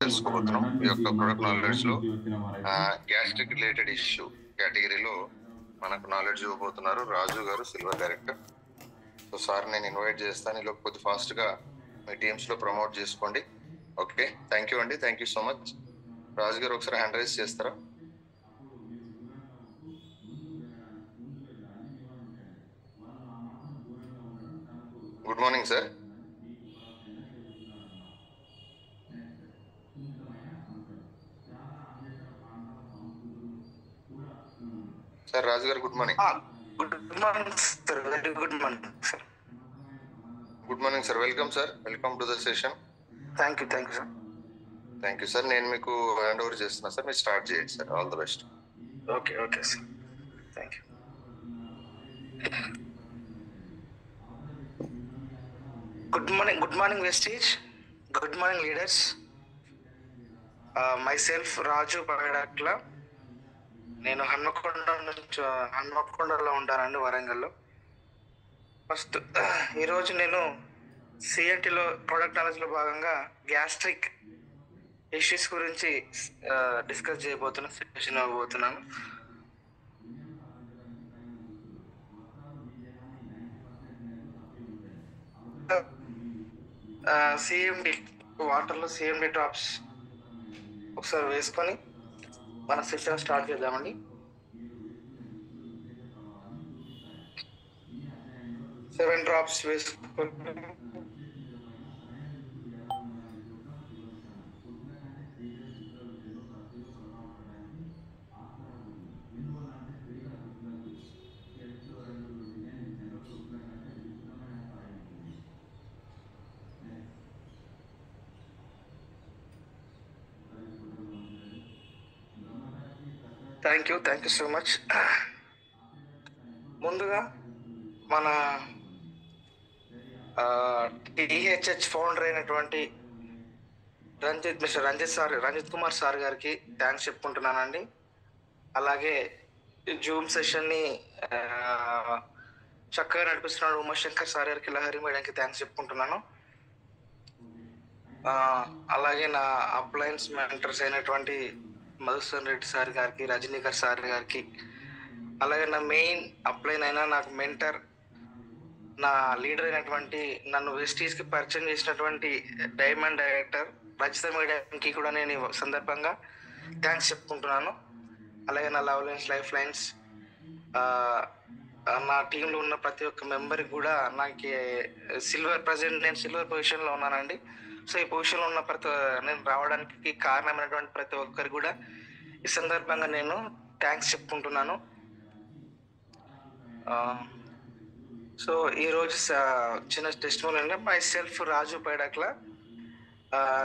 తెలుసుకోబోతున్నాం. ఈ యొక్క ప్రొడక్ట్ నాలెడ్జ్ లో గ్యాస్ట్రిక్ రిలేటెడ్ ఇష్యూ కేటగిరీలో మనకు నాలెడ్జ్ ఇవ్వబోతున్నారు రాజు గారు, సిల్వర్ డైరెక్టర్. సో సార్ నేను ఇన్వైట్ చేస్తాను. ఇలా కొద్ది ఫాస్ట్ గా మీ టీమ్స్ లో ప్రమోట్ చేసుకోండి. ఓకే, థ్యాంక్ యూ అండి, థ్యాంక్ యూ సో మచ్. రాజు గారు ఒకసారి హ్యాండ్ రైజ్ చేస్తారా? Good morning sir. సార్ రాజు గారు good morning. Good morning sir. Very good morning sir. Good morning sir. Welcome sir, welcome to the session. Thank you sir. Thank you sir. నేను మీకు hand over చేస్తున్నా sir, మీరు start చేయండి sir. All the best. Okay sir, thank you. Good morning Vestige. Good morning leaders. Myself Raju Pagadatla. నేను హన్మకొండలో ఉంటానండి, వరంగల్లో. First ఈరోజు నేను సిఎన్టీలో ప్రొడక్ట్ నాలెడ్జ్లో భాగంగా గ్యాస్ట్రిక్ ఇష్యూస్ గురించి డిస్కస్ చేయబోతున్నాను, సెషన్ ఇవ్వబోతున్నాను. సిఎండి వాటర్లో సిఎండి డ్రాప్స్ ఒకసారి వేసుకొని మన సెషన్ స్టార్ట్ చేద్దామండి. 7 డ్రాప్స్ వేసుకొని థ్యాంక్ యూ సో మచ్. ముందుగా మన టిహెచ్హెచ్ ఫౌండర్ అయినటువంటి రంజిత్ కుమార్ సార్ గారికి థ్యాంక్స్ చెప్పుకుంటున్నానండి. అలాగే జూమ్ సెషన్ని చక్కగా నడిపిస్తున్నాడు ఉమాశంకర్ సార్ గారికి, లహరి మేడంకి థ్యాంక్స్ చెప్పుకుంటున్నాను. అలాగే నా అప్లయన్స్ మెంటర్స్ అయినటువంటి మధుసూదన్ రెడ్డి సార్ గారికి, రజనీకర్ సార్ గారికి, అలాగే నా మెయిన్ అప్లైన్ అయినా నాకు మెంటర్, నా లీడర్ అయినటువంటి నన్ను వెస్టీజ్కి పరిచయం చేసినటువంటి డైమండ్ డైరెక్టర్ రజిత మేడంకి కూడా నేను ఈ సందర్భంగా థ్యాంక్స్ చెప్పుకుంటున్నాను. అలాగే నా లైఫ్ లైన్స్ నా టీంలో ఉన్న ప్రతి ఒక్క మెంబర్కి కూడా నాకు నేను సిల్వర్ పొజిషన్లో ఉన్నానండి. సో ఈ పొజిషన్లో ఉన్న నేను రావడానికి కారణమైనటువంటి ప్రతి ఒక్కరికి కూడా ఈ సందర్భంగా నేను థ్యాంక్స్ చెప్పుకుంటున్నాను. సో ఈరోజు చిన్న టెస్టిమోనీ అంటే మై సెల్ఫ్ రాజు పైడాక్ల.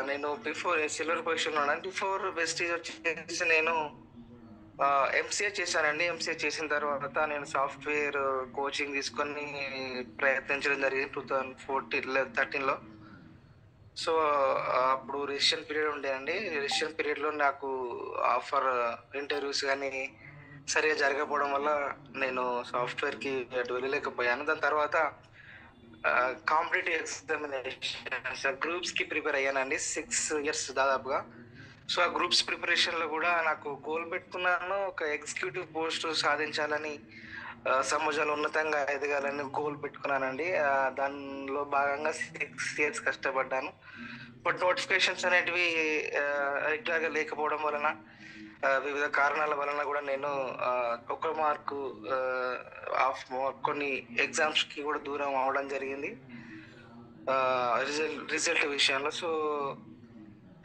నేను బిఫోర్ సిల్వర్ పొజిషన్లో ఉన్నాను. బిఫోర్ వెస్టీజ్ వచ్చేసి నేను ఎంసీఏ చేశానండి. ఎంసీఏ చేసిన తర్వాత నేను సాఫ్ట్వేర్ కోచింగ్ తీసుకొని ప్రయత్నించడం జరిగింది 2013లో. సో అప్పుడు రెసిషన్ పీరియడ్ ఉండేయండి. రెసిషన్ పీరియడ్లో నాకు ఆఫర్ ఇంటర్వ్యూస్ కానీ సరిగా జరగకపోవడం వల్ల నేను సాఫ్ట్వేర్కి అటు వెళ్ళలేకపోయాను. దాని తర్వాత కాంపిటేటివ్ ఎగ్జామినేషన్ గ్రూప్స్కి ప్రిపేర్ అయ్యానండి 6 years దాదాపుగా. సో ఆ గ్రూప్స్ ప్రిపరేషన్లో కూడా నాకు గోల్ పెట్టుకున్నాను, ఒక ఎగ్జిక్యూటివ్ పోస్ట్ సాధించాలని, సమాజంలో ఉన్నతంగా ఎదగాలని గోల్ పెట్టుకున్నానండి. దానిలో భాగంగా 6 years కష్టపడ్డాను. బట్ నోటిఫికేషన్స్ అనేటివి రెగ్యులర్గా లేకపోవడం వలన, వివిధ కారణాల వలన కూడా నేను ఒక మార్కు కొన్ని ఎగ్జామ్స్కి కూడా దూరం అవ్వడం జరిగింది రిజల్ట్ విషయంలో. సో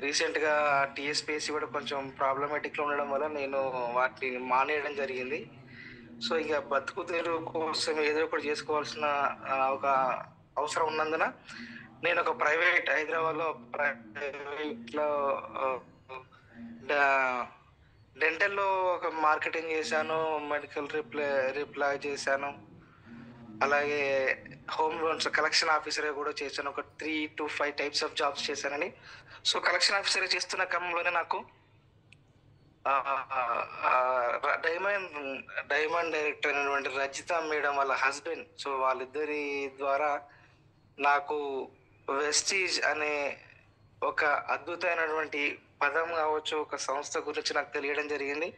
రీసెంట్గా టీఎస్పీఎస్సీ కూడా కొంచెం ప్రాబ్లమేటిక్లో ఉండడం వల్ల నేను వాటిని మానేయడం జరిగింది. సో ఇక బతుకు తెరువు కోసం ఏదో ఒకటి చేసుకోవాల్సిన ఒక అవసరం ఉన్నందున నేను ఒక హైదరాబాద్లో ప్రైవేట్లో డెంటల్లో ఒక మార్కెటింగ్ చేశాను, మెడికల్ రిప్లై చేశాను, అలాగే హోమ్ లోన్స్ కలెక్షన్ ఆఫీసర్గా కూడా చేశాను. ఒక 3 to 5 types ఆఫ్ జాబ్స్ చేశానని. సో కలెక్షన్ ఆఫీసర్గా చేస్తున్న క్రమంలోనే నాకు డైమండ్ డైరెక్టర్ అయినటువంటి రజిత మేడం వాళ్ళ హస్బెండ్, సో వాళ్ళిద్దరి ద్వారా నాకు వెస్టీజ్ అనే ఒక అద్భుతమైనటువంటి పదం కావచ్చు, ఒక సంస్థ గురించి నాకు తెలియడం జరిగింది.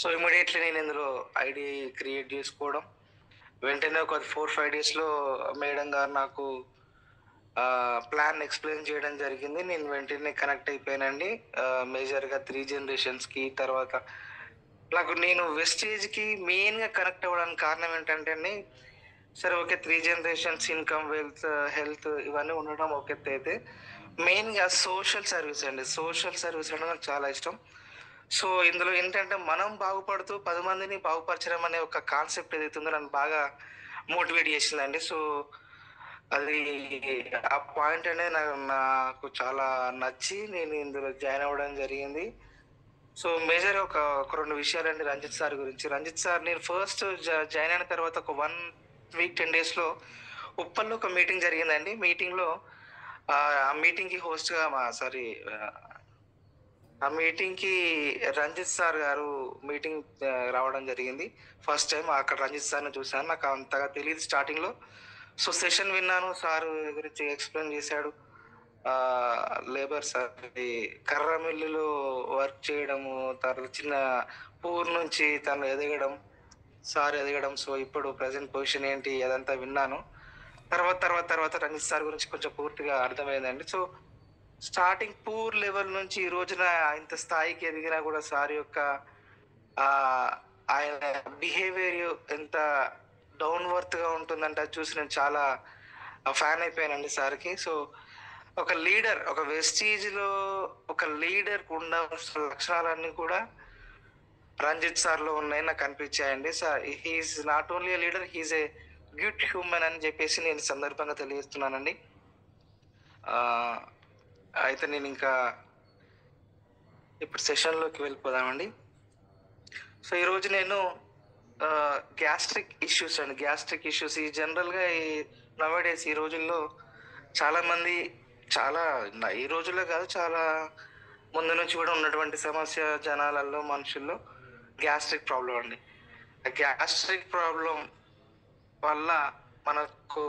సో ఇమీడియట్లీ నేను ఇందులో ఐడి క్రియేట్ చేసుకోవడం, వెంటనే ఒక 4-5 డేస్లో మేడం గారు నాకు ప్లాన్ ఎక్స్ప్లెయిన్ చేయడం జరిగింది. నేను వెంటనే కనెక్ట్ అయిపోయానండి. మేజర్గా 3 జనరేషన్స్కి. తర్వాత నేను వెస్టేజ్కి మెయిన్గా కనెక్ట్ అవ్వడానికి కారణం ఏంటంటే అండి, సరే okay 3 generations, income, wealth, health ఇవన్నీ ఉండడం ఒక ఎత్తు అయితే, మెయిన్గా సోషల్ సర్వీస్ అండి. సోషల్ సర్వీస్ అంటే నాకు చాలా ఇష్టం. సో ఇందులో ఏంటంటే మనం బాగుపడుతూ 10 మందిని బాగుపరచడం అనే ఒక కాన్సెప్ట్ ఏదైతే ఉందో నన్ను బాగా మోటివేట్ చేసిందండి. సో అది ఆ పాయింట్ అనేది నాకు చాలా నచ్చి నేను ఇందులో జాయిన్ అవ్వడం జరిగింది. సో మేజర్ ఒక 2 విషయాలండి రంజిత్ సార్ గురించి. రంజిత్ సార్ నేను ఫస్ట్ జాయిన్ అయిన తర్వాత ఒక 1 వీక్ 10 డేస్లో ఉప్పల్లో ఒక మీటింగ్ జరిగిందండి. మీటింగ్లో ఆ మీటింగ్కి హోస్ట్గా ఆ మీటింగ్కి రంజిత్ సార్ గారు మీటింగ్ రావడం జరిగింది. ఫస్ట్ టైం అక్కడ రంజిత్ సార్ని చూశాను. నాకు అంతగా తెలియదు స్టార్టింగ్లో. సో సెషన్ విన్నాను, సార్ గురించి ఎక్స్ప్లెయిన్ చేశాడు. లేబర్ సార్ కర్ర మిల్లులో వర్క్ చేయడము, తర్వాత చిన్న ఊరు నుంచి తను ఎదగడం, సార్ ఎదగడం, సో ఇప్పుడు ప్రజెంట్ పొజిషన్ ఏంటి అదంతా విన్నాను. తర్వాత రంజిత్ సార్ గురించి కొంచెం పూర్తిగా అర్థమైందండి. సో స్టార్టింగ్ పూర్ లెవెల్ నుంచి ఈ రోజున ఇంత స్థాయికి ఎదిగినా కూడా సార్ యొక్క ఆ ఆయన బిహేవియర్ ఎంత డౌన్ వర్త్ గా ఉంటుందంటే అది చూసి నేను చాలా ఫ్యాన్ అయిపోయానండి సార్కి. సో ఒక లీడర్, ఒక వెస్టీజ్ లో ఒక లీడర్ ఉండాల్సిన లక్షణాలన్నీ కూడా రంజిత్ సార్ లో ఉన్నాయి నాకు అనిపించాయండి. Sir he's not only a leader, he's a good human అని చెప్పేసి నేను సందర్భంగా తెలియజేస్తున్నానండి. అయితే నేను ఇంకా ఇప్పుడు సెషన్లోకి వెళ్ళిపోదామండి. సో ఈరోజు నేను గ్యాస్ట్రిక్ ఇష్యూస్ అండి, గ్యాస్ట్రిక్ ఇష్యూస్ ఈ జనరల్గా ఈ నవేడేస్ ఈ రోజుల్లో చాలామంది ఈ రోజుల్లో కాదు, చాలా ముందు నుంచి కూడా ఉన్నటువంటి సమస్య జనాలలో, మనుషుల్లో గ్యాస్ట్రిక్ ప్రాబ్లం అండి. ఆ గ్యాస్ట్రిక్ ప్రాబ్లం వల్ల మనకు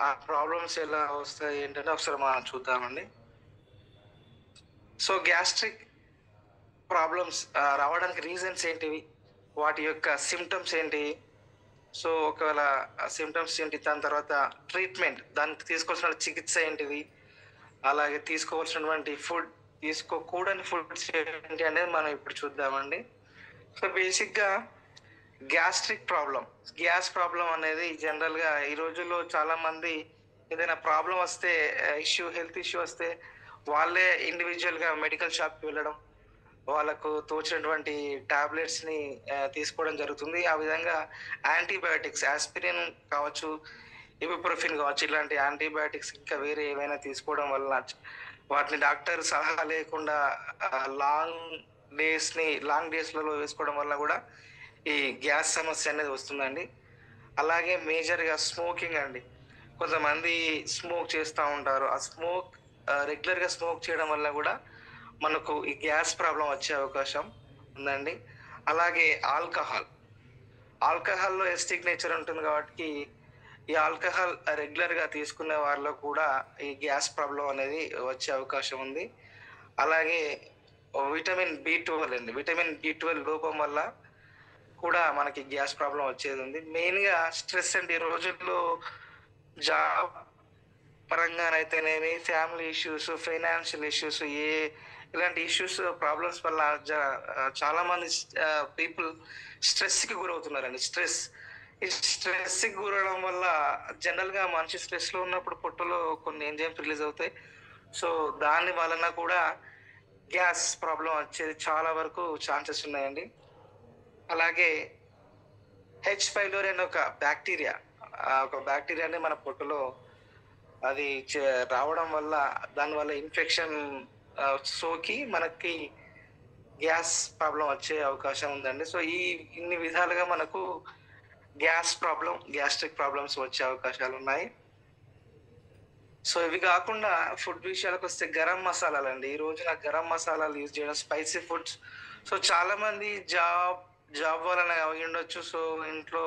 ఆ ప్రాబ్లమ్స్ ఎలా వస్తాయి ఏంటంటే ఒకసారి మనం చూద్దామండి. సో గ్యాస్ట్రిక్ ప్రాబ్లమ్స్ రావడానికి రీజన్స్ ఏంటివి, వాటి యొక్క సిమ్టమ్స్ ఏంటి, సో ఒకవేళ సిమ్టమ్స్ ఏంటి, దాని తర్వాత ట్రీట్మెంట్, దానికి తీసుకోవాల్సిన చికిత్స ఏంటివి, అలాగే తీసుకోవాల్సినటువంటి ఫుడ్, తీసుకోకూడని ఫుడ్స్ ఏంటి అనేది మనం ఇప్పుడు చూద్దామండి. సో బేసిక్గా గ్యాస్ట్రిక్ ప్రాబ్లం, గ్యాస్ ప్రాబ్లం అనేది జనరల్గా ఈ రోజుల్లో చాలా మంది ఏదైనా ప్రాబ్లం వస్తే, హెల్త్ ఇష్యూ వస్తే వాళ్ళే ఇండివిజువల్గా మెడికల్ షాప్కి వెళ్ళడం, వాళ్ళకు తోచినటువంటి టాబ్లెట్స్ని తీసుకోవడం జరుగుతుంది. ఆ విధంగా యాంటీబయాటిక్స్, ఆస్పిరిన్ కావచ్చు, ఇబుప్రోఫిన్ కావచ్చు, ఇలాంటి యాంటీబయాటిక్స్ ఇంకా వేరే ఏవైనా తీసుకోవడం వల్ల వాటిని డాక్టర్ సలహా లేకుండా లాంగ్ డేస్లలో వేసుకోవడం వల్ల కూడా ఈ గ్యాస్ సమస్య అనేది వస్తుందండి. అలాగే మేజర్గా స్మోకింగ్ అండి. కొంతమంది స్మోక్ చేస్తూ ఉంటారు. ఆ స్మోక్ రెగ్యులర్గా స్మోక్ చేయడం వల్ల కూడా మనకు ఈ గ్యాస్ ప్రాబ్లం వచ్చే అవకాశం ఉందండి. అలాగే ఆల్కహాల్లో ఎసిడిక్ నేచర్ ఉంటుంది కాబట్టి ఈ ఆల్కహాల్ రెగ్యులర్గా తీసుకునే వాళ్ళలో కూడా ఈ గ్యాస్ ప్రాబ్లం అనేది వచ్చే అవకాశం ఉంది. అలాగే విటమిన్ బి12 లోపం వల్ల కూడా మనకి గ్యాస్ ప్రాబ్లం వచ్చేది ఉంది. మెయిన్గా స్ట్రెస్ అండి. ఈ రోజుల్లో జాబ్ పరంగానైతేనేమి, ఫ్యామిలీ ఇష్యూస్, ఫైనాన్షియల్ ఇష్యూస్, ఇలాంటి ఇష్యూస్, ప్రాబ్లమ్స్ వల్ల చాలా మంది పీపుల్ స్ట్రెస్కి గురవుతున్నారండి. ఈ స్ట్రెస్కి గురవడం వల్ల జనరల్గా మనిషి స్ట్రెస్లో ఉన్నప్పుడు పొట్టలో కొన్ని ఎంజైమ్స్ రిలీజ్ అవుతాయి. సో దాని వలన కూడా గ్యాస్ ప్రాబ్లం వచ్చేది చాలా వరకు ఛాన్సెస్ ఉన్నాయండి. అలాగే హెచ్ పైలోరీ అనే ఒక బ్యాక్టీరియాని మన పొట్టులో అది రావడం వల్ల దానివల్ల ఇన్ఫెక్షన్ సోకి మనకి గ్యాస్ ప్రాబ్లం వచ్చే అవకాశం ఉందండి. సో ఇన్ని విధాలుగా మనకు గ్యాస్ట్రిక్ ప్రాబ్లమ్స్ వచ్చే అవకాశాలు ఉన్నాయి. సో ఇవి కాకుండా ఫుడ్ విషయాలకు వస్తే గరం మసాలాలు అండి. ఈ రోజున గరం మసాలాలు యూజ్ చేయడం, స్పైసీ ఫుడ్స్. సో చాలా మంది జాబ్ వలన అయి ఉండొచ్చు. సో ఇంట్లో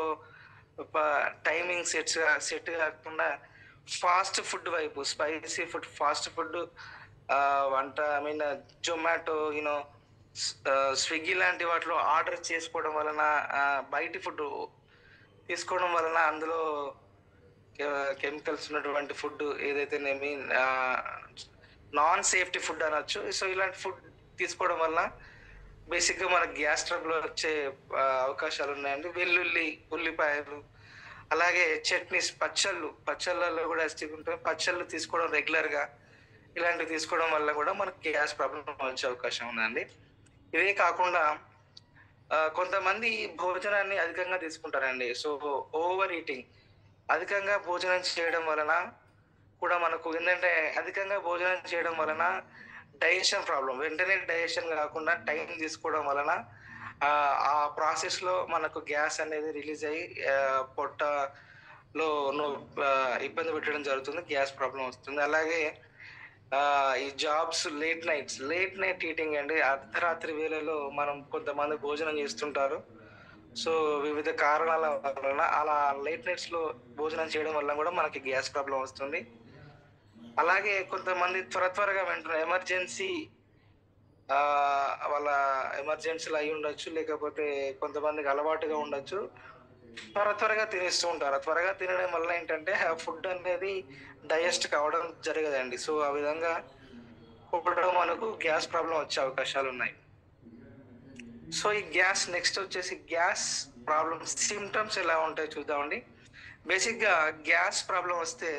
టైమింగ్ సెట్ కాకుండా ఫాస్ట్ ఫుడ్ వైపు, స్పైసీ ఫుడ్, ఫాస్ట్ ఫుడ్ వంట, ఐ మీన్ జొమాటో, స్విగ్గీ లాంటి వాటిలో ఆర్డర్ చేసుకోవడం వలన, బయటి ఫుడ్ తీసుకోవడం వలన అందులో కెమికల్స్ ఉన్నటువంటి ఫుడ్ ఏదైతేనేమి నాన్ సేఫ్టీ ఫుడ్ అనొచ్చు. సో ఇలాంటి ఫుడ్ తీసుకోవడం వల్ల బేసిక్గా మనకు గ్యాస్ ట్రబుల్ వచ్చే అవకాశాలు ఉన్నాయండి. వెల్లుల్లి, ఉల్లిపాయలు, అలాగే చట్నీస్, పచ్చళ్ళలో కూడా ఎస్టిక్ ఉంటుంది. పచ్చళ్ళు తీసుకోవడం రెగ్యులర్గా, ఇలాంటివి తీసుకోవడం వల్ల కూడా మనకు గ్యాస్ ప్రాబ్లం వచ్చే అవకాశం ఉందండి. ఇవే కాకుండా కొంతమంది భోజనాన్ని అధికంగా తీసుకుంటారండి. సో ఓవర్ ఈటింగ్, అధికంగా భోజనం చేయడం వలన కూడా మనకు ఏంటంటే, అధికంగా భోజనం చేయడం వలన డైజెషన్ ప్రాబ్లం, వెంటనే డైజెషన్ కాకుండా టైం తీసుకోవడం వలన ఆ ప్రాసెస్లో మనకు గ్యాస్ అనేది రిలీజ్ అయ్యి పొట్టలో ఇబ్బంది పెట్టడం జరుగుతుంది, గ్యాస్ ప్రాబ్లం వస్తుంది. అలాగే ఈ జాబ్స్, లేట్ నైట్ ఈటింగ్ అండి. అర్ధరాత్రి వేళలో మనం కొంతమంది భోజనం చేస్తుంటారు. సో వివిధ కారణాల వలన అలా లేట్ నైట్స్లో భోజనం చేయడం వల్ల కూడా మనకి గ్యాస్ ప్రాబ్లం వస్తుంది. అలాగే కొంతమంది త్వరగా వెంటనే ఎమర్జెన్సీ, వాళ్ళ ఎమర్జెన్సీలు అయి ఉండొచ్చు, లేకపోతే కొంతమందికి అలవాటుగా ఉండొచ్చు, త్వరగా తినేస్తూ ఉంటారు. త్వరగా తినడం వల్ల ఏంటంటే ఆ ఫుడ్ అనేది డైజెస్ట్ కావడం జరగదండి. సో ఆ విధంగా కూడా మనకు గ్యాస్ ప్రాబ్లం వచ్చే అవకాశాలు ఉన్నాయి. సో ఈ నెక్స్ట్ వచ్చేసి గ్యాస్ ప్రాబ్లం సిమ్టమ్స్ ఎలా ఉంటాయో చూద్దామండి. బేసిక్గా గ్యాస్ ప్రాబ్లం వస్తే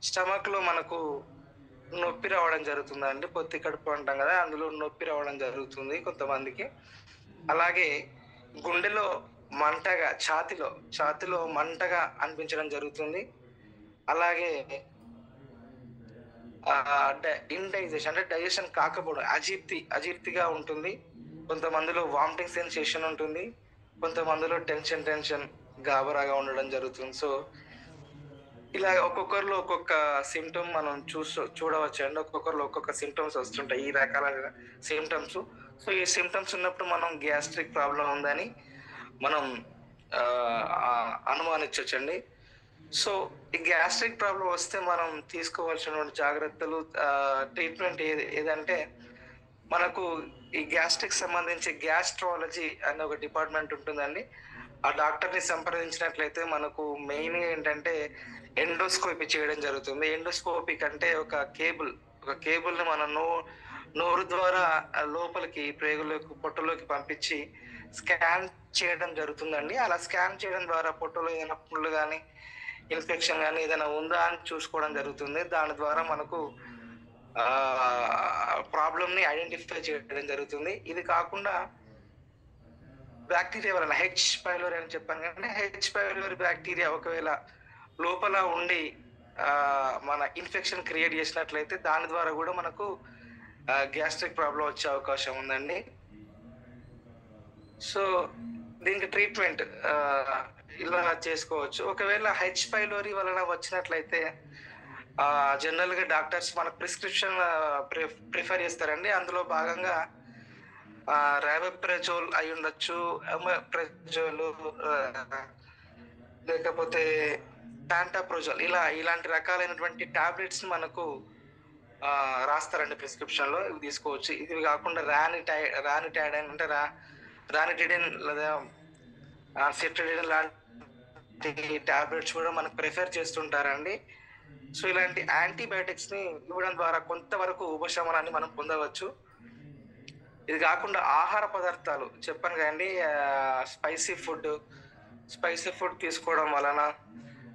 స్టమక్లో మనకు నొప్పి రావడం జరుగుతుందండి. పొత్తి కడుపు అంటాం కదా, అందులో నొప్పి రావడం జరుగుతుంది కొంతమందికి. అలాగే గుండెలో మంటగా, ఛాతిలో మంటగా అనిపించడం జరుగుతుంది. అలాగే ఇండైజెషన్ అంటే డైజెషన్ కాకపోవడం, అజీర్తిగా ఉంటుంది. కొంతమందిలో వామిటింగ్ సెన్సేషన్ ఉంటుంది. కొంతమందిలో టెన్షన్ గాబరాగా ఉండడం జరుగుతుంది. సో ఇలా ఒక్కొక్కరిలో ఒక్కొక్క సిమ్టమ్ మనం చూడవచ్చు అండి. ఒక్కొక్కరిలో ఒక్కొక్క సిమ్టమ్స్ వస్తుంటాయి, ఈ రకాల సిమ్టమ్స్. సో ఈ సిమ్టమ్స్ ఉన్నప్పుడు మనం గ్యాస్ట్రిక్ ప్రాబ్లం ఉందని మనం అనుమానించవచ్చండి. సో ఈ గ్యాస్ట్రిక్ ప్రాబ్లం వస్తే మనం తీసుకోవాల్సినటువంటి జాగ్రత్తలు, ట్రీట్మెంట్ ఏదంటే, మనకు ఈ గ్యాస్ట్రిక్ సంబంధించి గ్యాస్ట్రాలజీ అనే ఒక డిపార్ట్మెంట్ ఉంటుందండి. ఆ డాక్టర్ని సంప్రదించినట్లయితే మనకు మెయిన్గా ఏంటంటే ఎండోస్కోపీ చేయడం జరుగుతుంది. ఎండోస్కోపీ కంటే ఒక కేబుల్ని మనం నోరు ద్వారా లోపలికి పొట్టలోకి పంపించి స్కాన్ చేయడం జరుగుతుందండి. అలా స్కాన్ చేయడం ద్వారా పొట్టలో ఏదైనా పుళ్ళు కానీ, ఇన్ఫెక్షన్ కానీ ఏదైనా ఉందా అని చూసుకోవడం జరుగుతుంది. దాని ద్వారా మనకు ప్రాబ్లమ్ని ఐడెంటిఫై చేయడం జరుగుతుంది. ఇది కాకుండా బ్యాక్టీరియా వలన హెచ్ పైలోరీ అని చెప్పాను కానీ, హెచ్ పైలోరీ బ్యాక్టీరియా ఒకవేళ లోపల ఉండి మన ఇన్ఫెక్షన్ క్రియేట్ చేసినట్లయితే దాని ద్వారా కూడా మనకు గ్యాస్ట్రిక్ ప్రాబ్లం వచ్చే అవకాశం ఉందండి. సో దీనికి ట్రీట్మెంట్ ఇలా చేసుకోవచ్చు. ఒకవేళ హెచ్ పైలోరీ వలన వచ్చినట్లయితే జనరల్గా డాక్టర్స్ మన ప్రిస్క్రిప్షన్ ప్రిఫర్ చేస్తారండి. అందులో భాగంగా ర్యాబెప్రజోల్ అయి ఉండొచ్చు, ఎమప్రజోల్, లేకపోతే ప్యాంటాప్రోజోల్, ఇలాంటి రకాలైనటువంటి టాబ్లెట్స్ మనకు రాస్తారండి ప్రిస్క్రిప్షన్లో. ఇవి తీసుకోవచ్చు. ఇది కాకుండా రానిటైడిన్ అంటే రానిటిడిన్ లేదా సిట్రిడిన్ లాంటి టాబ్లెట్స్ కూడా మనకు ప్రిఫర్ చేస్తుంటారండి. సో ఇలాంటి యాంటీబయాటిక్స్ని ఇవ్వడం ద్వారా కొంతవరకు ఉపశమనాన్ని మనం పొందవచ్చు. ఇది కాకుండా ఆహార పదార్థాలు చెప్పాను కదండి, స్పైసీ ఫుడ్ తీసుకోవడం వలన,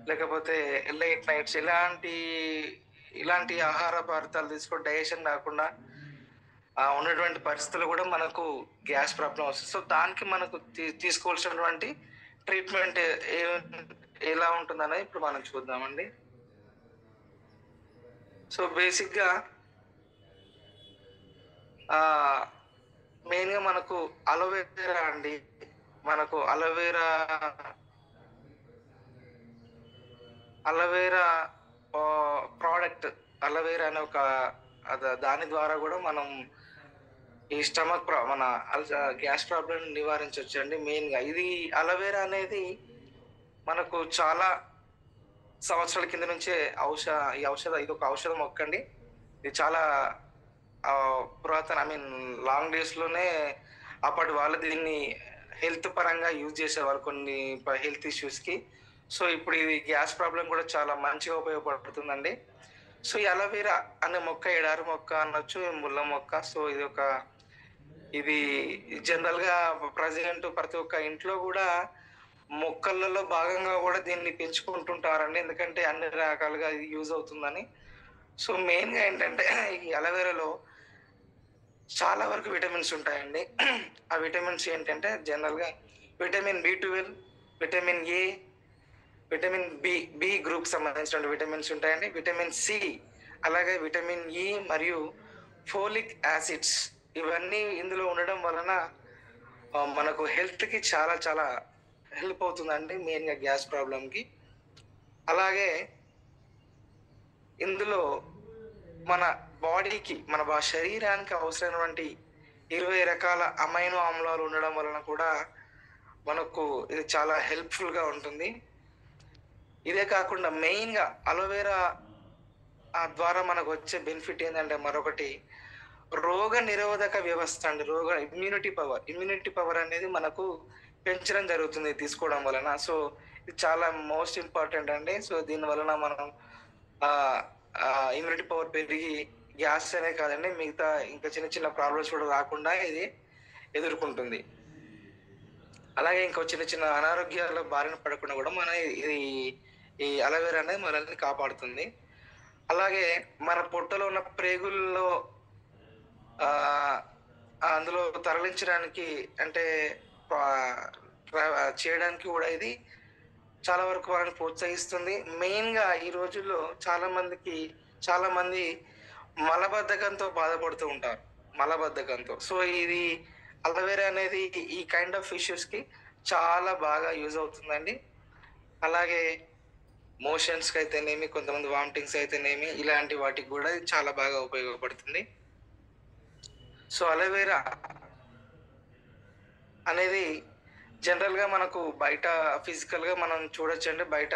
లేకపోతే లేట్ నైట్స్ ఇలాంటి ఆహార పదార్థాలు తీసుకోవడం డైజెషన్ కాకుండా ఉన్నటువంటి పరిస్థితులు కూడా మనకు గ్యాస్ ప్రాబ్లం వస్తుంది. సో దానికి మనకు తీసుకోవాల్సినటువంటి ట్రీట్మెంట్ ఎలా ఉంటుందనేది ఇప్పుడు మనం చూద్దామండి. సో బేసిక్గా మెయిన్గా మనకు అలోవెరా అండి. మనకు అలోవెరా ప్రోడక్ట్, అలోవెరా అనే ఒక దాని ద్వారా కూడా మనం ఈ మన గ్యాస్ ప్రాబ్లం నివారించవచ్చు అండి. మెయిన్గా ఇది అలోవెరా అనేది మనకు చాలా సంవత్సరాల కింద నుంచే ఇది ఒక ఔషధ మొక్క అండి. ఇది చాలా పురాతన లాంగ్ డేస్ లోనే అప్పటి వాళ్ళు దీన్ని హెల్త్ పరంగా యూజ్ చేసేవారు కొన్ని హెల్త్ ఇష్యూస్ కి. సో ఇప్పుడు ఇది గ్యాస్ ప్రాబ్లం కూడా చాలా మంచిగా ఉపయోగపడుతుందండి. సో ఈ అలోవెరా అనే మొక్క ఎడారి మొక్క అనొచ్చు, ముళ్ళ మొక్క. సో ఇది జనరల్ గా ప్రజెంట్ ప్రతి ఒక్క ఇంట్లో కూడా మొక్కలలో భాగంగా కూడా దీన్ని పెంచుకుంటుంటారండి. ఎందుకంటే అన్ని రకాలుగా ఇది యూజ్ అవుతుందని. సో మెయిన్ గా ఏంటంటే ఈ అలోవెరాలో చాలా వరకు విటమిన్స్ ఉంటాయండి. ఆ విటమిన్స్ ఏంటంటే జనరల్ గా vitamin B12, vitamin A, vitamin B group సంబంధించిన విటమిన్స్ ఉంటాయండి. విటమిన్ సి, అలాగే విటమిన్ ఈ మరియు ఫోలిక్ యాసిడ్స్ ఇవన్నీ ఇందులో ఉండడం వలన మనకు హెల్త్ కి చాలా చాలా హెల్ప్ అవుతుందండి, మెయిన్ గా గ్యాస్ ప్రాబ్లం కి. అలాగే ఇందులో మన బాడీకి మన శరీరానికి అవసరమైనటువంటి 20 రకాల అమైనో ఆమ్లాలు ఉండడం వలన కూడా మనకు ఇది చాలా హెల్ప్ఫుల్ గా ఉంటుంది. ఇదే కాకుండా మెయిన్ గా అలోవెరా ద్వారా మనకు వచ్చే బెనిఫిట్ ఏంటంటే మరొకటి రోగ నిరోధక వ్యవస్థ అండి. ఇమ్యూనిటీ పవర్ అనేది మనకు పెంచడం జరుగుతుంది తీసుకోవడం వలన. సో ఇది చాలా మోస్ట్ ఇంపార్టెంట్ అండి. సో దీని వలన మనం ఇమ్యూనిటీ పవర్ పెరిగి గ్యాస్ అనే కాదండి, మిగతా ఇంకా చిన్న చిన్న ప్రాబ్లమ్స్ కూడా రాకుండా ఇది ఎదుర్కొంటుంది. అలాగే ఇంకో చిన్న చిన్న అనారోగ్యాల బారిన పడకుండా కూడా మన ఈ అలోవెరా అనేది మనల్ని కాపాడుతుంది. అలాగే మన పొట్టలో ఉన్న ప్రేగుల్లో అందులో తరలించడానికి అంటే చేయడానికి కూడా ఇది చాలా వరకు వాళ్ళని ప్రోత్సహిస్తుంది. మెయిన్ గా ఈ రోజుల్లో చాలా మంది మలబద్ధకంతో బాధపడుతూ ఉంటారు, మలబద్ధకంతో. సో ఇది అలోవెరా అనేది ఈ కైండ్ ఆఫ్ ఇష్యూస్ కి చాలా బాగా యూజ్ అవుతుందండి. అలాగే మోషన్స్ కి అయితేనేమి, కొంతమంది వామిటింగ్స్ అయితేనేమి, ఇలాంటి వాటికి కూడా ఇది చాలా బాగా ఉపయోగపడుతుంది. సో అలోవెరా అనేది జనరల్ గా మనకు బయట ఫిజికల్ గా మనం చూడొచ్చండి. బయట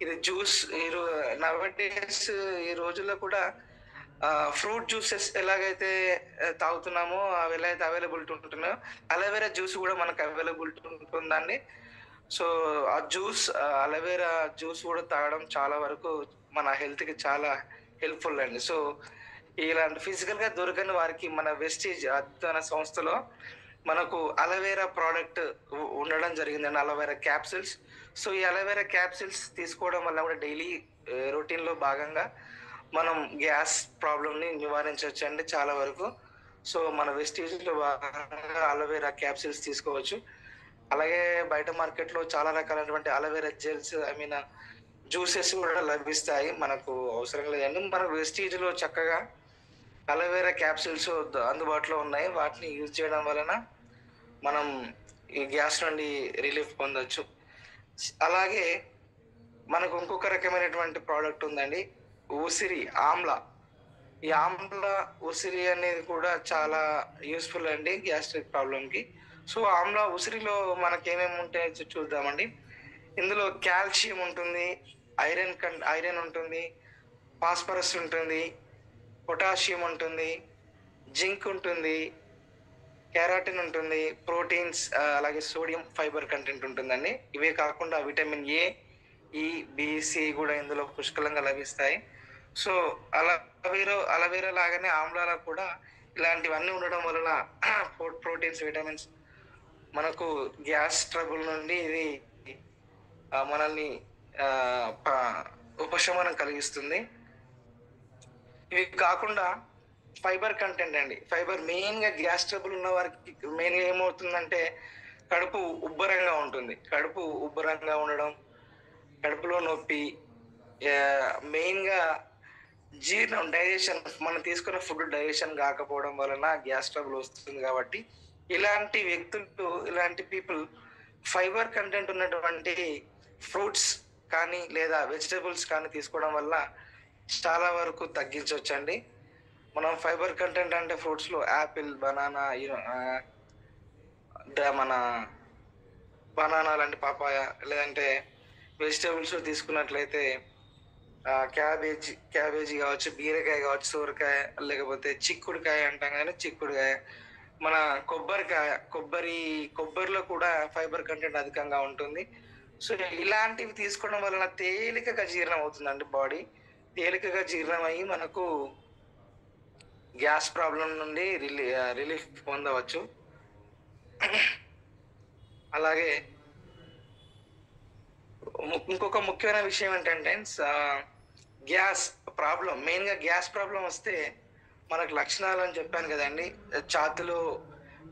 ఇది జ్యూస్ నవడేస్ ఈ రోజుల్లో కూడా ఫ్రూట్ జ్యూసెస్ ఎలాగైతే తాగుతున్నామో అవి ఎలా అయితే అవైలబిలిటీ ఉంటున్నాయో అలోవెరా జ్యూస్ కూడా మనకు అవైలబిలిటీ ఉంటుందండి. సో ఆ అలోవెరా జ్యూస్ కూడా తాగడం చాలా వరకు మన హెల్త్ కి చాలా హెల్ప్ఫుల్ అండి. సో ఇలాంటి ఫిజికల్ గా దొరకని వారికి మన వెస్టీజ్ అనే సంస్థలో మనకు అలోవెరా ప్రోడక్ట్ ఉండడం జరిగిందండి, అలోవెరా క్యాప్సిల్స్. సో ఈ అలోవెరా క్యాప్సిల్స్ తీసుకోవడం వల్ల కూడా డైలీ రొటీన్ లో భాగంగా మనం గ్యాస్ ప్రాబ్లమ్ ని నివారించవచ్చు అండి చాలా వరకు. సో మన వెస్టీజ్ లో భాగంగా అలోవెరా క్యాప్సిల్స్ తీసుకోవచ్చు. అలాగే బయట మార్కెట్ లో చాలా రకాలైనటువంటి అలోవెరా జెల్స్ జ్యూసెస్ కూడా లభిస్తాయి, మనకు అవసరం లేదండి. మన వెస్టీజ్ లో చక్కగా అలోవెరా క్యాప్సిల్స్ అందుబాటులో ఉన్నాయి. వాటిని యూజ్ చేయడం వలన మనం ఈ గ్యాస్ నుండి రిలీఫ్ పొందొచ్చు. అలాగే మనకు ఇంకొక రకమైనటువంటి ప్రోడక్ట్ ఉందండి, ఉసిరి ఆమ్లా. ఈ ఆమ్లా ఉసిరి అనేది కూడా చాలా యూస్ఫుల్ అండి గ్యాస్ట్రిక్ ప్రాబ్లంకి. సో ఆమ్లా ఉసిరిలో మనకి ఏమేమి ఉంటాయో చూద్దామండి. ఇందులో కాల్షియం ఉంటుంది, ఐరన్ ఉంటుంది, ఫాస్ఫరస్ ఉంటుంది, పొటాషియం ఉంటుంది, జింక్ ఉంటుంది, కెరాటిన్ ఉంటుంది, ప్రోటీన్స్, అలాగే సోడియం ఫైబర్ కంటెంట్ ఉంటుందండి. ఇవే కాకుండా విటమిన్ ఏ, ఈ, బి, సి కూడా ఇందులో పుష్కలంగా లభిస్తాయి. సో అలోవెరా లాగానే ఆమ్లాలకు కూడా ఇలాంటివన్నీ ఉండడం వలన ప్రోటీన్స్, విటమిన్స్ మనకు గ్యాస్ ట్రబుల్ నుండి ఇది మనల్ని ఉపశమనం కలిగిస్తుంది. ఇవి కాకుండా ఫైబర్ కంటెంట్ అండి. ఫైబర్ మెయిన్ గా గ్యాస్ ట్రబుల్ ఉన్న వారికి మెయిన్ గా ఏమవుతుందంటే కడుపు ఉబ్బరంగా ఉంటుంది. కడుపు ఉబ్బరంగా ఉండడం, కడుపులో నొప్పి, మెయిన్ గా డైజెషన్, మనం తీసుకున్న ఫుడ్ డైజెషన్ కాకపోవడం వలన గ్యాస్ ట్రబుల్ వస్తుంది. కాబట్టి ఇలాంటి పీపుల్ ఫైబర్ కంటెంట్ ఉన్నటువంటి ఫ్రూట్స్ కానీ లేదా వెజిటబుల్స్ కానీ తీసుకోవడం వల్ల చాలా వరకు తగ్గించవచ్చండి. మనం ఫైబర్ కంటెంట్ అంటే ఫ్రూట్స్ లో యాపిల్, బనానా, మన బనానా లాంటి పాపాయ, లేదంటే వెజిటేబుల్స్ తీసుకున్నట్లయితే క్యాబేజీ కావచ్చు, బీరకాయ కావచ్చు, సోరకాయ, లేకపోతే చిక్కుడుకాయ అంటాం కానీ చిక్కుడుకాయ, మన కొబ్బరిలో కూడా ఫైబర్ కంటెంట్ అధికంగా ఉంటుంది. సో ఇలాంటివి తీసుకోవడం వలన తేలికగా జీర్ణం అవుతుందండి బాడీ. తేలికగా జీర్ణం అయ్యి మనకు గ్యాస్ ప్రాబ్లం నుండి రిలీఫ్ పొందవచ్చు. అలాగే ఇంకొక ముఖ్యమైన విషయం ఏంటంటే మెయిన్గా గ్యాస్ ప్రాబ్లం వస్తే మనకు లక్షణాలు అని చెప్పాను కదండి. ఛాతీలో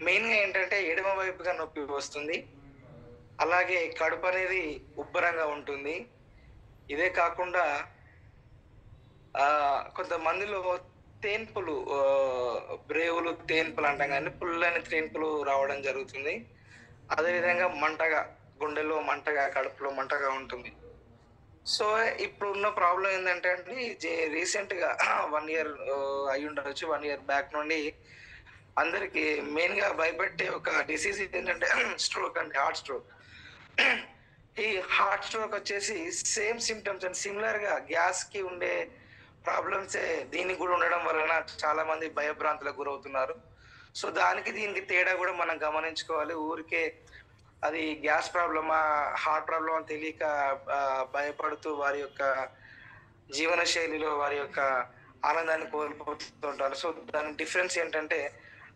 మెయిన్గా ఏంటంటే ఎడమ వైపుగా నొప్పి వస్తుంది. అలాగే కడుపు అనేది ఉబ్బరంగా ఉంటుంది. ఇదే కాకుండా కొంతమందిలో తేన్పులు, బ్రేవులు తేన్పులు అంటాం కానీ పుల్లని తేన్పులు రావడం జరుగుతుంది. అదేవిధంగా గుండెలో మంటగా, కడుపులో మంటగా ఉంటుంది. సో ఇప్పుడు ఉన్న ప్రాబ్లం ఏంటంటే అండి, రీసెంట్గా 1 year అయి ఉండవచ్చు, 1 year బ్యాక్ నుండి అందరికి మెయిన్గా భయపెట్టే ఒక డిసీజ్ ఏంటంటే స్ట్రోక్ అండి, హార్ట్ స్ట్రోక్. ఈ హార్ట్ స్ట్రోక్ వచ్చేసి సేమ్ సిమ్టమ్స్ అండ్ సిమిలర్గా గ్యాస్కి ఉండే ప్రాబ్లమ్సే దీనికి కూడా ఉండడం వలన చాలా మంది భయభ్రాంతులకు గురవుతున్నారు. సో దీనికి తేడా కూడా మనం గమనించుకోవాలి. ఊరికే అది గ్యాస్ ప్రాబ్లమా, హార్ట్ ప్రాబ్లమా తెలియక భయపడుతూ వారి యొక్క జీవన శైలిలో వారి యొక్క ఆనందాన్ని కోల్పోతుంటారు. సో దాని డిఫరెన్స్ ఏంటంటే,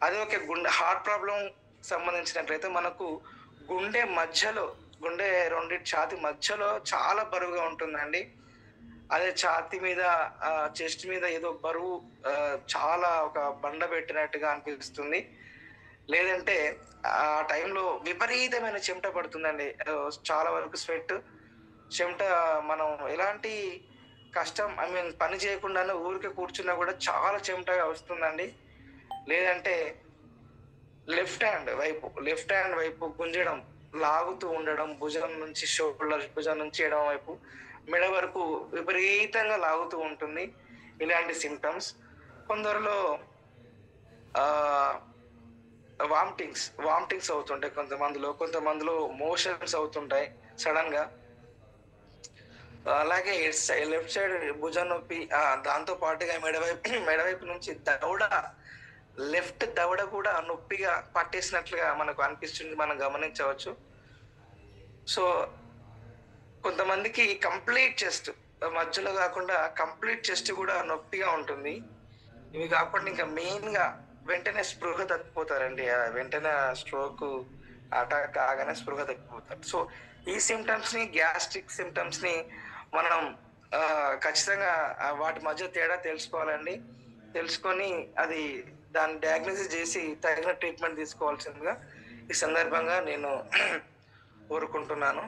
అది ఒక హార్ట్ ప్రాబ్లం సంబంధించినట్లయితే మనకు గుండె రెండింటి ఛాతి మధ్యలో చాలా బరువుగా ఉంటుందండి. అదే ఛాతి మీద, చెస్ట్ మీద ఏదో బరువు చాలా ఒక బండ పెట్టినట్టుగా అనిపిస్తుంది. లేదంటే ఆ టైంలో విపరీతమైన చెమట పడుతుందండి. చాలా వరకు చెమట మనం ఎలాంటి కష్టం పని చేయకుండానే ఊరికే కూర్చున్నా కూడా చాలా చెమటగా వస్తుందండి. లేదంటే లెఫ్ట్ హ్యాండ్ వైపు గుంజడం, లాగుతూ ఉండడం, భుజం నుంచి ఎడమ వైపు మెడ వరకు విపరీతంగా లాగుతూ ఉంటుంది. ఇలాంటి సిమ్టమ్స్. కొందరిలో వామిటింగ్స్ అవుతుంటాయి. కొంతమందిలో మోషన్స్ అవుతుంటాయి సడన్ గా. అలాగే లెఫ్ట్ సైడ్ భుజం నొప్పి, దాంతో పాటుగా మెడవైపు నుంచి లెఫ్ట్ దవడ కూడా నొప్పిగా పట్టేసినట్లుగా మనకు అనిపిస్తుంది, మనం గమనించవచ్చు. సో కొంతమందికి కంప్లీట్ చెస్ట్, మధ్యలో కాకుండా కంప్లీట్ చెస్ట్ కూడా నొప్పిగా ఉంటుంది. ఇవి కాకుండా ఇంకా మెయిన్ గా వెంటనే స్పృహ తప్పిపోతారండి. వెంటనే స్ట్రోక్ అటాక్ కాగానే స్పృహ తప్పిపోతారు. సో ఈ సిమ్టమ్స్ ని, గ్యాస్ట్రిక్ సిమ్టమ్స్ ని మనం ఖచ్చితంగా వాటి మధ్య తేడా తెలుసుకోవాలండి. తెలుసుకొని దాన్ని డయాగ్నోసిస్ చేసి తగిన ట్రీట్మెంట్ తీసుకోవాల్సిందిగా ఈ సందర్భంగా నేను కోరుకుంటున్నాను.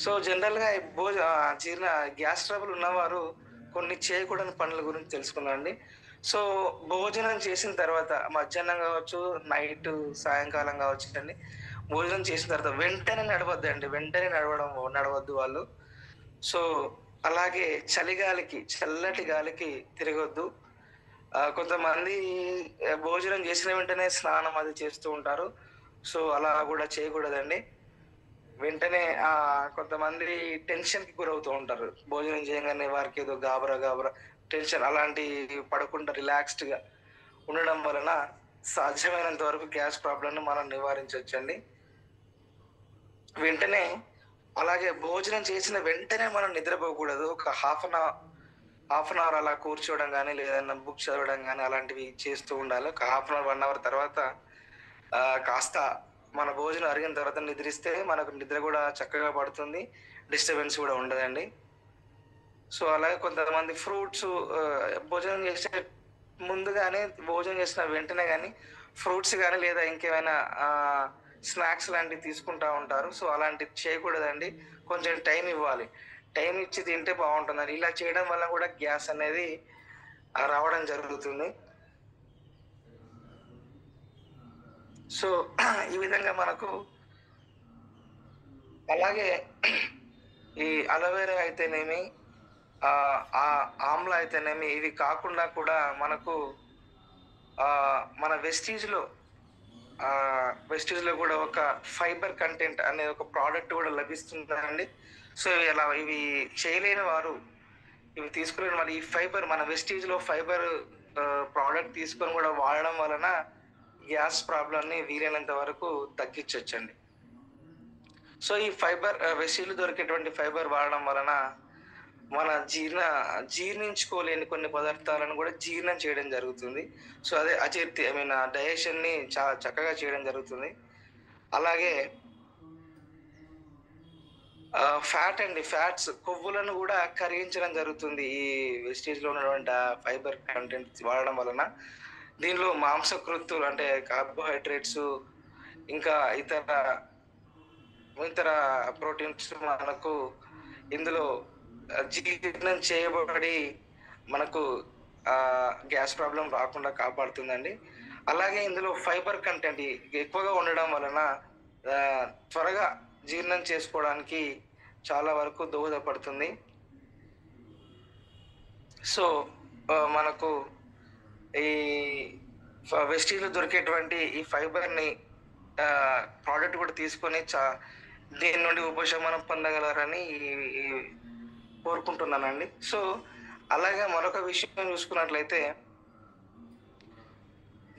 సో జనరల్గా గ్యాస్ ట్రబుల్ ఉన్నవారు కొన్ని చేయకూడని పనుల గురించి తెలుసుకున్నాండి. సో భోజనం చేసిన తర్వాత, మధ్యాహ్నం కావచ్చు, నైట్, సాయంకాలం కావచ్చు అండి, భోజనం చేసిన తర్వాత వెంటనే నడవద్దు వాళ్ళు. సో అలాగే చల్లటి గాలికి తిరగొద్దు. కొంతమంది భోజనం చేసిన వెంటనే స్నానం అది చేస్తూ ఉంటారు. సో అలా కూడా చేయకూడదండి. వెంటనే కొంతమంది టెన్షన్ కి గురవుతూ ఉంటారు. భోజనం చేయగానే వారికి ఏదో గాబరా టెన్షన్ అలాంటి పడకుండా రిలాక్స్డ్ గా ఉండడం వలన సాధ్యమైనంత వరకు గ్యాస్ ప్రాబ్లం మనం నివారించవచ్చండి. వెంటనే అలాగే భోజనం చేసిన వెంటనే మనం నిద్రపోకూడదు. ఒక హాఫ్ అన్ అవర్ అలా కూర్చోవడం కానీ, లేదన్నా బుక్ చదవడం కానీ అలాంటివి చేస్తూ ఉండాలి. ఒక హాఫ్ అన్ అవర్, 1 hour తర్వాత కాస్త మన భోజనం అరిగిన తర్వాత నిద్రిస్తే మనకు నిద్ర కూడా చక్కగా పడుతుంది, డిస్టర్బెన్స్ కూడా ఉండదండి. సో అలాగే కొంతమంది ఫ్రూట్స్ భోజనం చేసే ముందు కానీ, భోజనం చేసిన వెంటనే కానీ ఫ్రూట్స్ కానీ లేదా ఇంకేమైనా స్నాక్స్ లాంటివి తీసుకుంటా ఉంటారు. సో అలాంటివి చేయకూడదండి. కొంచెం టైం ఇవ్వాలి. టైం ఇచ్చి తింటే బాగుంటుందండి. ఇలా చేయడం వల్ల కూడా గ్యాస్ అనేది రావడం జరుగుతుంది. సో ఈ విధంగా మనకు అలాగే ఈ అలోవెరా అయితేనేమి, ఆమ్లా అయితేనేమి, ఇవి కాకుండా కూడా మనకు మన వెస్టీజ్లో వెస్టీజ్ లో కూడా ఒక ఫైబర్ కంటెంట్ అనే ఒక ప్రోడక్ట్ కూడా లభిస్తుందండి. సో ఇలా ఇవి చేయలేని వారు, ఇవి తీసుకుని మరి ఈ ఫైబర్ మన వెస్టీజ్ లో ఫైబర్ ప్రోడక్ట్ తీసుకొని కూడా వాడడం వలన గ్యాస్ ప్రాబ్లమ్ ని వీలైనంత వరకు తగ్గించవచ్చండి. సో ఈ ఫైబర్ వెస్టీజ్ దొరికేటువంటి ఫైబర్ వాడడం వలన మన జీర్ణించుకోలేని కొన్ని పదార్థాలను కూడా జీర్ణం చేయడం జరుగుతుంది. సో అదే అజీర్తి డైజెషన్ ని చాలా చక్కగా చేయడం జరుగుతుంది. అలాగే ఫ్యాట్స్ కొవ్వులను కూడా కరిగించడం జరుగుతుంది ఈ వెస్టేజ్ లో ఉన్నటువంటి ఫైబర్ కంటెంట్ వాడడం వలన. దీనిలో మాంసకృత్తులు అంటే కార్బోహైడ్రేట్స్, ఇంకా ఇతర ప్రోటీన్స్ మనకు ఇందులో జీర్ణం చేయబడి మనకు గ్యాస్ ప్రాబ్లం రాకుండా కాపాడుతుందండి. అలాగే ఇందులో ఫైబర్ కంటెంట్ ఎక్కువగా ఉండడం వలన త్వరగా జీర్ణం చేసుకోవడానికి చాలా వరకు దోహదపడుతుంది. సో మనకు ఈ వెస్టీజ్లో దొరికేటువంటి ఈ ఫైబర్ని ప్రోడక్ట్ కూడా తీసుకొని దీని నుండి ఉపశమనం పొందగలరని కోరుకుంటున్నానండి. సో అలాగే మరొక విషయం చూసుకున్నట్లయితే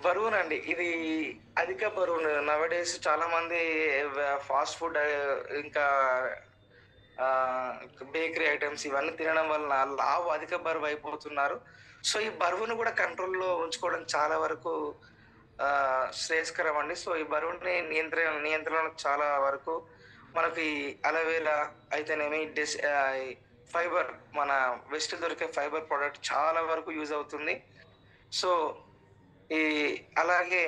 బరువునండి, ఇది అధిక బరువు నవడేస్ చాలా మంది ఫాస్ట్ ఫుడ్ ఇంకా బేకరీ ఐటమ్స్ ఇవన్నీ తినడం వలన లావు అధిక బరువు అయిపోతున్నారు. సో ఈ బరువును కూడా కంట్రోల్లో ఉంచుకోవడం చాలా వరకు శ్రేయస్కరం అండి. సో ఈ బరువుని నియంత్రణ చాలా వరకు మనకి ఈ అలోవెరా అయితేనేమి ఫైబర్ మన వెస్ట్ దొరికే ఫైబర్ ప్రోడక్ట్ చాలా వరకు యూజ్ అవుతుంది. సో అలాగే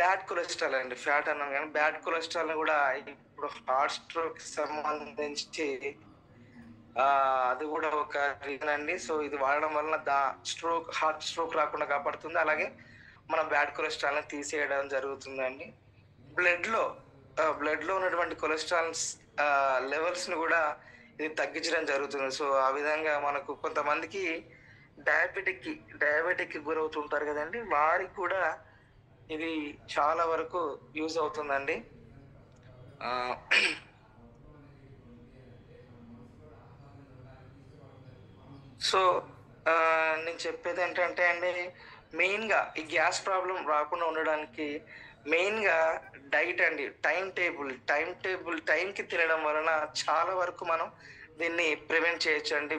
బ్యాడ్ కొలెస్ట్రాల్ అండి, ఫ్యాట్ అన్నాం కానీ బ్యాడ్ కొలెస్ట్రాల్ కూడా ఇప్పుడు హార్ట్ స్ట్రోక్ సంబంధించి అది కూడా ఒక రీజన్ అండి. సో ఇది వాడడం వలన హార్ట్ స్ట్రోక్ రాకుండా కాపాడుతుంది. అలాగే మన బ్యాడ్ కొలెస్ట్రాల్ని తీసేయడం జరుగుతుందండి. బ్లడ్ లో ఉన్నటువంటి కొలెస్ట్రాల్స్ లెవెల్స్ని కూడా ఇది తగ్గించడం జరుగుతుంది. సో ఆ విధంగా మనకు కొంతమందికి డయాబెటిక్ గురవుతుంటారు కదండి, వారికి కూడా ఇది చాలా వరకు యూజ్ అవుతుందండి. సో నేను చెప్పేది ఏంటంటే అండి, మెయిన్గా ఈ గ్యాస్ ప్రాబ్లం రాకుండా ఉండడానికి మెయిన్గా డైట్ అండి, టైంకి తినడం వలన చాలా వరకు మనం దీన్ని ప్రివెంట్ చేయొచ్చు అండి.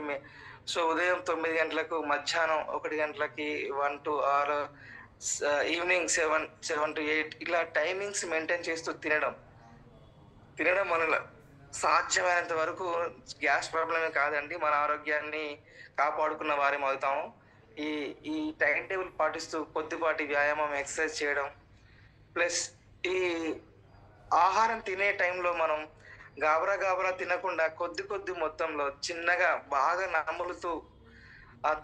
సో ఉదయం 9 గంటలకు, మధ్యాహ్నం 1 గంటలకి, 1 to 6, ఈవినింగ్ 7 to 8 ఇలా టైమింగ్స్ మెయింటైన్ చేస్తూ తినడం వలన సాధ్యమైనంత వరకు గ్యాస్ ప్రాబ్లమే కాదండి, మన ఆరోగ్యాన్ని కాపాడుకున్న వారేం అవుతాము. ఈ టైం టేబుల్ పాటిస్తూ కొద్దిపాటి వ్యాయామం, ఎక్సర్సైజ్ చేయడం, ప్లస్ ఈ ఆహారం తినే టైంలో మనం గాబరా తినకుండా కొద్ది మొత్తంలో చిన్నగా బాగా నములుతూ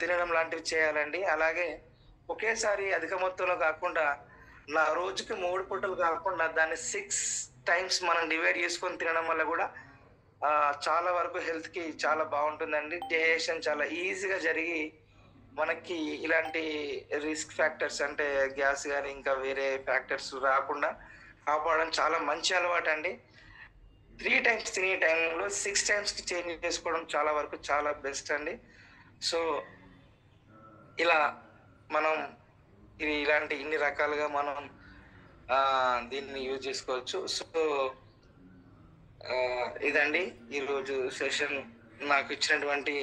తినడం లాంటివి చేయాలండి. అలాగే ఒకేసారి అధిక మొత్తంలో కాకుండా రోజుకి 3 పూటలు కాకుండా దాన్ని 6 times మనం డివైడ్ చేసుకొని తినడం వల్ల కూడా చాలా వరకు హెల్త్కి చాలా బాగుంటుందండి. డైజెషన్ చాలా ఈజీగా జరిగి మనకి ఇలాంటి రిస్క్ ఫ్యాక్టర్స్ అంటే గ్యాస్ కానీ ఇంకా వేరే ఫ్యాక్టర్స్ రాకుండా కాపాడడం చాలా మంచి అలవాటు అండి. 3 times తినే టైంలో 6 times చేంజ్ చేసుకోవడం చాలా వరకు చాలా బెస్ట్ అండి. సో ఇలా మనం ఇన్ని రకాలుగా మనం దీన్ని యూజ్ చేసుకోవచ్చు. సో ఇదండి ఈరోజు సెషన్. నాకు ఇచ్చినటువంటి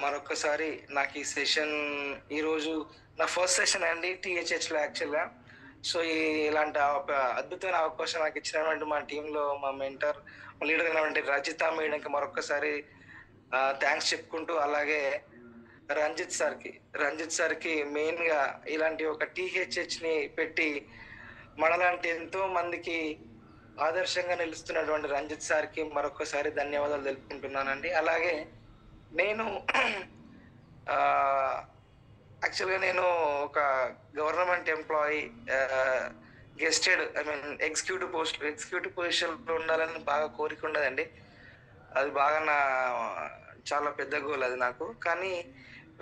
మరొకసారి నాకు ఈ సెషన్ ఈరోజు నా ఫస్ట్ సెషన్ అండి THHలో యాక్చువల్గా. సో ఇలాంటి అద్భుతమైన అవకాశం నాకు ఇచ్చినటువంటి మా టీంలో మా మెంటర్, మా లీడర్ అయినటువంటి రజిత మేడంకి మరొకసారి థ్యాంక్స్ చెప్పుకుంటూ, అలాగే రంజిత్ సార్కి మెయిన్గా ఇలాంటి ఒక THHని పెట్టి మనలాంటి ఎంతో మందికి ఆదర్శంగా నిలుస్తున్నటువంటి రంజిత్ సార్కి మరొకసారి ధన్యవాదాలు తెలుపుకుంటున్నానండి. అలాగే నేను యాక్చువల్గా నేను ఒక గవర్నమెంట్ ఎంప్లాయీ, గెస్టెడ్ ఎగ్జిక్యూటివ్ పొజిషన్లో ఉండాలని బాగా కోరిక ఉండదండి. అది బాగా చాలా పెద్ద గోల్ అది నాకు. కానీ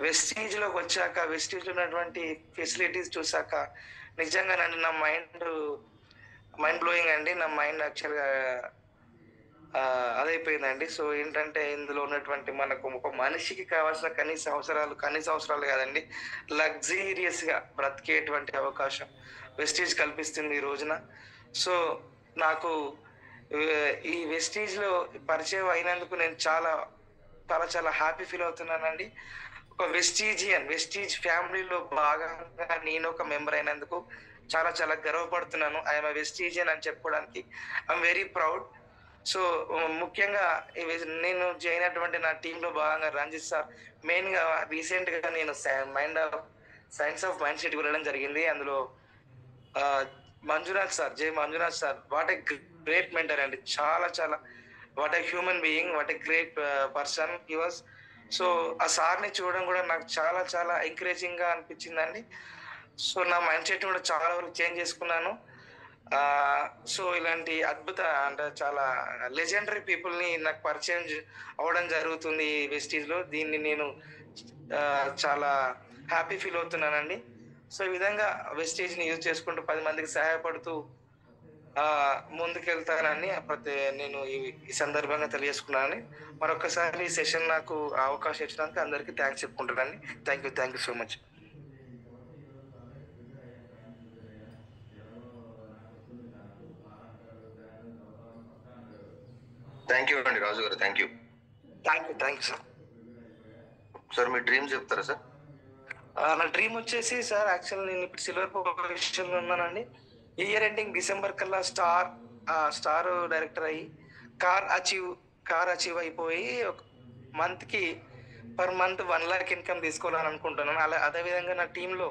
వెస్టీజ్లోకి వచ్చాక, వెస్టీజ్లో ఉన్నటువంటి ఫెసిలిటీస్ చూసాక నిజంగానండి నా మైండ్ బ్లోయింగ్ అండి. నా మైండ్ యాక్చువల్‌గా అదైపోయిందండి. సో, ఏంటంటే ఇందులో ఉన్నటువంటి మనకు ఒక మనిషికి కావాల్సిన కనీస అవసరాలు కాదండి. లగ్జీరియస్‌గా బ్రతికేటువంటి అవకాశం వెస్టీజ్ కల్పిస్తుంది ఈ రోజున. సో, నాకు ఈ వెస్టీజ్‌లో పరిచయం అయినందుకు నేను చాలా హ్యాపీ ఫీల్ అవుతున్నానండి. ఒక వెస్టీజ్ ఫ్యామిలీలో భాగంగా నేను ఒక మెంబర్ అయినందుకు చాలా గర్వపడుతున్నాను. ఐ యామ్ ఎ వెస్టీజియన్ అని చెప్పుకోవడానికి I am very proud. So, ముఖ్యంగా నేను చేయనటువంటి నా టీమ్‌లో భాగంగా రంజిత్ సార్ మెయిన్‌గా రీసెంట్‌గా నేను సైన్స్ ఆఫ్ మైండ్ సెట్‌కి వెళ్ళడం జరిగింది. అందులో ఆహ్, Manjunath sir what a great mentor అండి. చాలా what a human being, what a great person he was. So, ఆ సార్‌ని చూడడం కూడా నాకు చాలా ఎంకరేజింగ్‌గా అనిపించిందండి. సో, నా మైండ్ సెట్‌ని కూడా చాలా వరకు చేంజ్ చేసుకున్నాను. సో, ఇలాంటి అంటే చాలా లెజెండరీ పీపుల్‌ని నాకు పరిచయం అవ్వడం జరుగుతుంది ఈ వెస్టీజ్‌లో. దీన్ని నేను చాలా హ్యాపీ ఫీల్ అవుతున్నానండి. సో, ఈ విధంగా వెస్టీజ్‌ని యూజ్ చేసుకుంటూ 10 మందికి సహాయపడుతూ ముందుకెళ్తానని నేను ఈ సందర్భంగా తెలియజేసుకున్నానని. మరొక్కసారి ఈ సెషన్ నాకు అవకాశం ఇచ్చినందుకు అందరికీ థాంక్స్ చెప్పుకుంటున్నానండి. Thank you so much. Thank you అండి రాజు గారు. Thank you sir. సార్. మీ డ్రీమ్ చెప్తారా సార్? నా డ్రీమ్ వచ్చేసి సార్ యాక్చువల్ నేను ఇప్పుడు సిల్వర్ పొజిషన్‌లో ఉన్నానండి. ఈ ఇయర్ ఎండింగ్ డిసెంబర్ కల్లా స్టార్ డైరెక్టర్ అయ్యి కార్ అచీవ్ అయిపోయి ఒక పర్ మంత్ 1,00,000 ఇన్‌కమ్ తీసుకోవాలని అనుకుంటున్నాను. అదే విధంగా నా టీమ్‌లో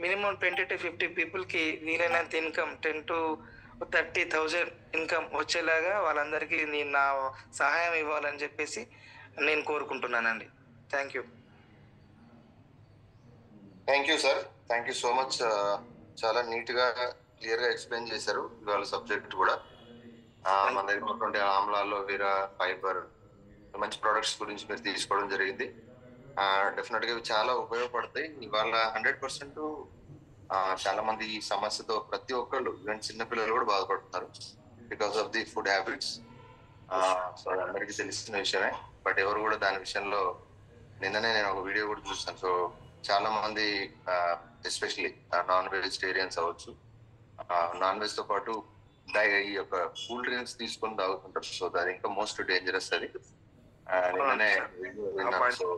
మినిమమ్ 20-50 పీపుల్‌కి వీలైనంత ఇన్‌కమ్ 10,000-30,000 ఇన్‌కమ్ వచ్చేలాగా వాళ్ళందరికీ నేను నా సహాయం ఇవ్వాలని చెప్పేసి నేను కోరుకుంటున్నానండి. Thank you. Thank you sir. Thank you so much. చాలా నీట్ గా క్లియర్ గా ఎక్స్ప్లెయిన్ చేశారు ఇవాళ సబ్జెక్ట్ కూడా. మన దగ్గర ఉన్నటువంటి ఆమ్లాలో వీరా ఫైబర్ మంచి ప్రొడక్ట్స్ గురించి మీరు తీసుకోవడం జరిగింది. డెఫినెట్ గా ఇవి చాలా ఉపయోగపడతాయి. ఇవాళ 100% చాలా మంది ఈ సమస్యతో ప్రతి ఒక్కళ్ళు ఈవెన్ చిన్నపిల్లలు కూడా బాధపడుతున్నారు because of the food habits. So అందరికీ తెలిసిన విషయమే. బట్ ఎవరు కూడా దాని విషయంలో నిన్ననే నేను ఒక వీడియో కూడా చూస్తాను. సో చాలా మంది ఎస్పెషలీ నాన్ వెజిటేరియన్స్ అవ్వచ్చు, నాన్ వెజ్ తో పాటు ఈ యొక్క కూల్ డ్రింక్స్ తీసుకొని తాగుతుంటారు. సో అది ఇంకా మోస్ట్ డేంజరస్ అది. నిన్ననే విన్నాను. సో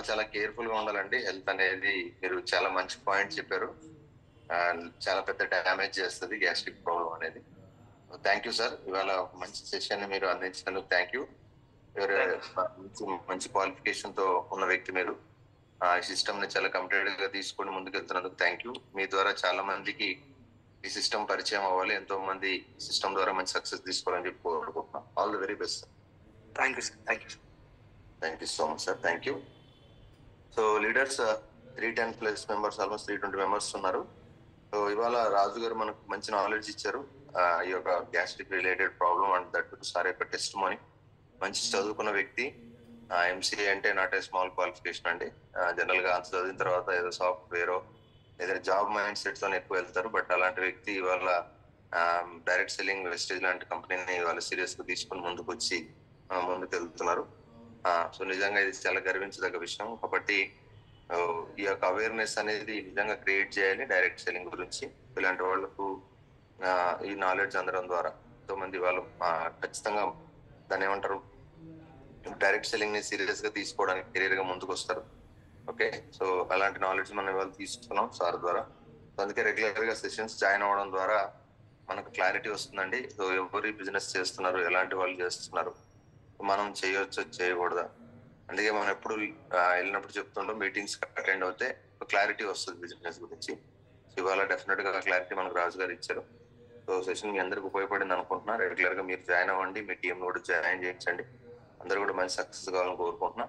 చాలా కేర్ఫుల్ గా ఉండాలండి. హెల్త్ అనేది మీరు చాలా మంచి పాయింట్ చెప్పారు. చాలా పెద్ద డ్యామేజ్ చేస్తుంది గ్యాస్ట్రిక్ ప్రాబ్లం అనేది. Thank you sir. ఇవాళ ఒక మంచి సెషన్ మీరు అందించినందుకు థ్యాంక్ యూ. మంచి క్వాలిఫికేషన్ తో ఉన్న వ్యక్తి మీరు. ఈ సిస్టమ్ ని చాలా కంప్లీట్ గా తీసుకొని ముందుకెళ్తున్నందుకు థ్యాంక్ యూ. మీ ద్వారా చాలా మందికి ఈ సిస్టమ్ పరిచయం అవ్వాలి, ఎంతో మంది సిస్టమ్ ద్వారా మంచి సక్సెస్ తీసుకోవాలని చెప్పి కోరుకుంటున్నాం. All the very best sir. Thank you sir. Thank you so much sir. Thank you. So leaders 310+ members, almost 320 members ఉన్నారు. సో ఇవాళ రాజు గారు మనకు మంచి నాలెడ్జ్ ఇచ్చారు ఈ యొక్క gastric related problem and that sir యొక్క టెస్ట్ మనీ. మంచి చదువుకున్న వ్యక్తి. ఎంసీఏ అంటే నాట్ ఏ స్మాల్ క్వాలిఫికేషన్ అండి. జనరల్ గా అంత చదివిన తర్వాత ఏదో సాఫ్ట్వేర్ ఏదైనా జాబ్ మైండ్ సెట్ తో ఎక్కువ వెళ్తారు. బట్ అలాంటి వ్యక్తి ఇవాళ డైరెక్ట్ సెల్లింగ్ వెస్టేజ్ లాంటి కంపెనీని ఇవాళ సీరియస్ గా తీసుకుని ముందుకు వచ్చి ముందుకు వెళ్తున్నారు. సో నిజంగా ఇది చాలా గర్వించదగ్గ విషయం. కాబట్టి ఈ యొక్క అవేర్నెస్ అనేది నిజంగా క్రియేట్ చేయాలి డైరెక్ట్ సెల్లింగ్ గురించి. ఇలాంటి వాళ్ళకు ఈ నాలెడ్జ్ అందడం ద్వారా ఎంతో మంది వాళ్ళు ఖచ్చితంగా దాన్ని ఏమంటారు, డైరెక్ట్ సెల్లింగ్ ని సీరియస్ గా తీసుకోవడానికి కెరీర్ గా ముందుకు వస్తారు. ఓకే, సో అలాంటి నాలెడ్జ్ మనం ఇవాళ తీసుకున్నాం సార్ ద్వారా. అందుకే రెగ్యులర్ గా సెషన్స్ జాయిన్ అవ్వడం ద్వారా మనకు క్లారిటీ వస్తుందండి. సో ఎవరి బిజినెస్ చేస్తున్నారు, ఎలాంటి వాళ్ళు చేస్తున్నారు, మనం చేయొచ్చు చేయకూడదా. అందుకే మనం ఎప్పుడు వెళ్ళినప్పుడు చెప్తుంటాం, మీటింగ్స్ అటెండ్ అవుతే క్లారిటీ వస్తుంది బిజినెస్ గురించి. ఇవాళ డెఫినెట్ గా క్లారిటీ మనకు రాజు గారు ఇచ్చారు. సో సెషన్ మీ అందరికి ఉపయోగపడింది అనుకుంటున్నా. రెగ్యులర్ గా మీరు జాయిన్ అవ్వండి, మీ టీం కూడా జాయిన్ చేయించండి. అందరూ కూడా మంచి సక్సెస్ కావాలని కోరుకుంటున్నా.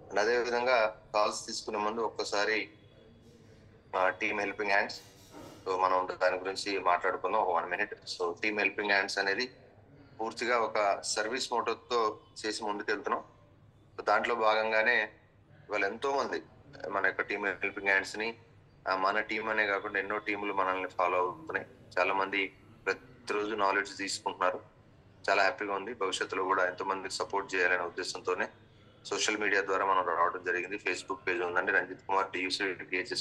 అండ్ అదే విధంగా కాల్స్ తీసుకునే ముందు ఒక్కసారి టీమ్ హెల్పింగ్ హ్యాండ్స్, సో మనం దాని గురించి మాట్లాడుకుందాం ఒక 1 minute. So team helping hands అనేది పూర్తిగా ఒక సర్వీస్ మోటోతో చేసి ముందుకెళ్తున్నాం. దాంట్లో భాగంగానే ఇవాళ ఎంతో మంది మన యొక్క టీమ్ హెల్పింగ్ హ్యాండ్స్ ని మన టీం అనే కాకుండా ఎన్నో టీములు మనల్ని ఫాలో అవుతున్నాయి. చాలా మంది ప్రతిరోజు నాలెడ్జ్ తీసుకుంటున్నారు. చాలా హ్యాపీగా ఉంది. భవిష్యత్తులో కూడా ఎంతో మందికి సపోర్ట్ చేయాలనే ఉద్దేశంతోనే సోషల్ మీడియా ద్వారా మనం రావడం జరిగింది. ఫేస్బుక్ పేజ్ ఉందండి, Ranjith Kumar DUC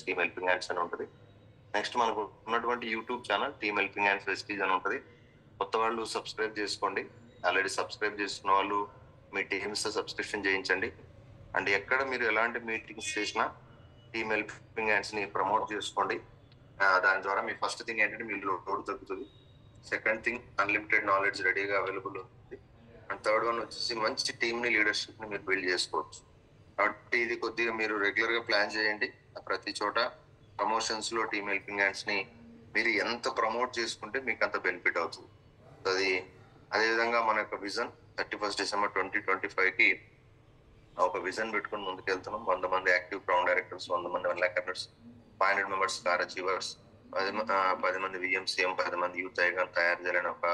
team helping hands అని ఉంటుంది. నెక్స్ట్ మనకు ఉన్నటువంటి YouTube channel team helping hands Vestige అని ఉంటుంది. కొత్త వాళ్ళు సబ్స్క్రైబ్ చేసుకోండి. ఆల్రెడీ సబ్స్క్రైబ్ చేసుకున్న వాళ్ళు మీ టీమ్స్ సబ్స్క్రిప్షన్ చేయించండి. అండ్ ఎక్కడ మీరు ఎలాంటి మీటింగ్స్ చేసినా టీమ్ హెల్పింగ్ హ్యాండ్స్ ని ప్రమోట్ చేసుకోండి. దాని ద్వారా మీ ఫస్ట్ థింగ్ ఏంటంటే మీ లోడ్ తగ్గుతుంది. సెకండ్ థింగ్, అన్లిమిటెడ్ నాలెడ్జ్ రెడీగా అవైలబుల్ ఉంది. అండ్ థర్డ్ వన్ వచ్చేసి మంచి టీమ్ ని, లీడర్షిప్ ని మీరు బిల్డ్ చేసుకోవచ్చు. కాబట్టి ఇది కొద్దిగా మీరు రెగ్యులర్ గా ప్లాన్ చేయండి. ప్రతి చోట ప్రమోషన్స్ లో టీమ్ హెల్పింగ్ హ్యాండ్స్ ని మీరు ఎంత ప్రమోట్ చేసుకుంటే మీకు అంత బెనిఫిట్ అవుతుంది. అది అదేవిధంగా మన యొక్క విజన్ 31 డిసెంబర్ 2025 కి ఒక విజన్ పెట్టుకుని ముందుకెళ్తున్నాం. 100 మంది యాక్టివ్ క్రౌన్ డైరెక్టర్స్, 100 మంది 1 lakh earners, 500 members car achievers, 10 మంది VMCM, 10 మంది యూత్ ఐకాన్ తయారు చేయాలని ఒక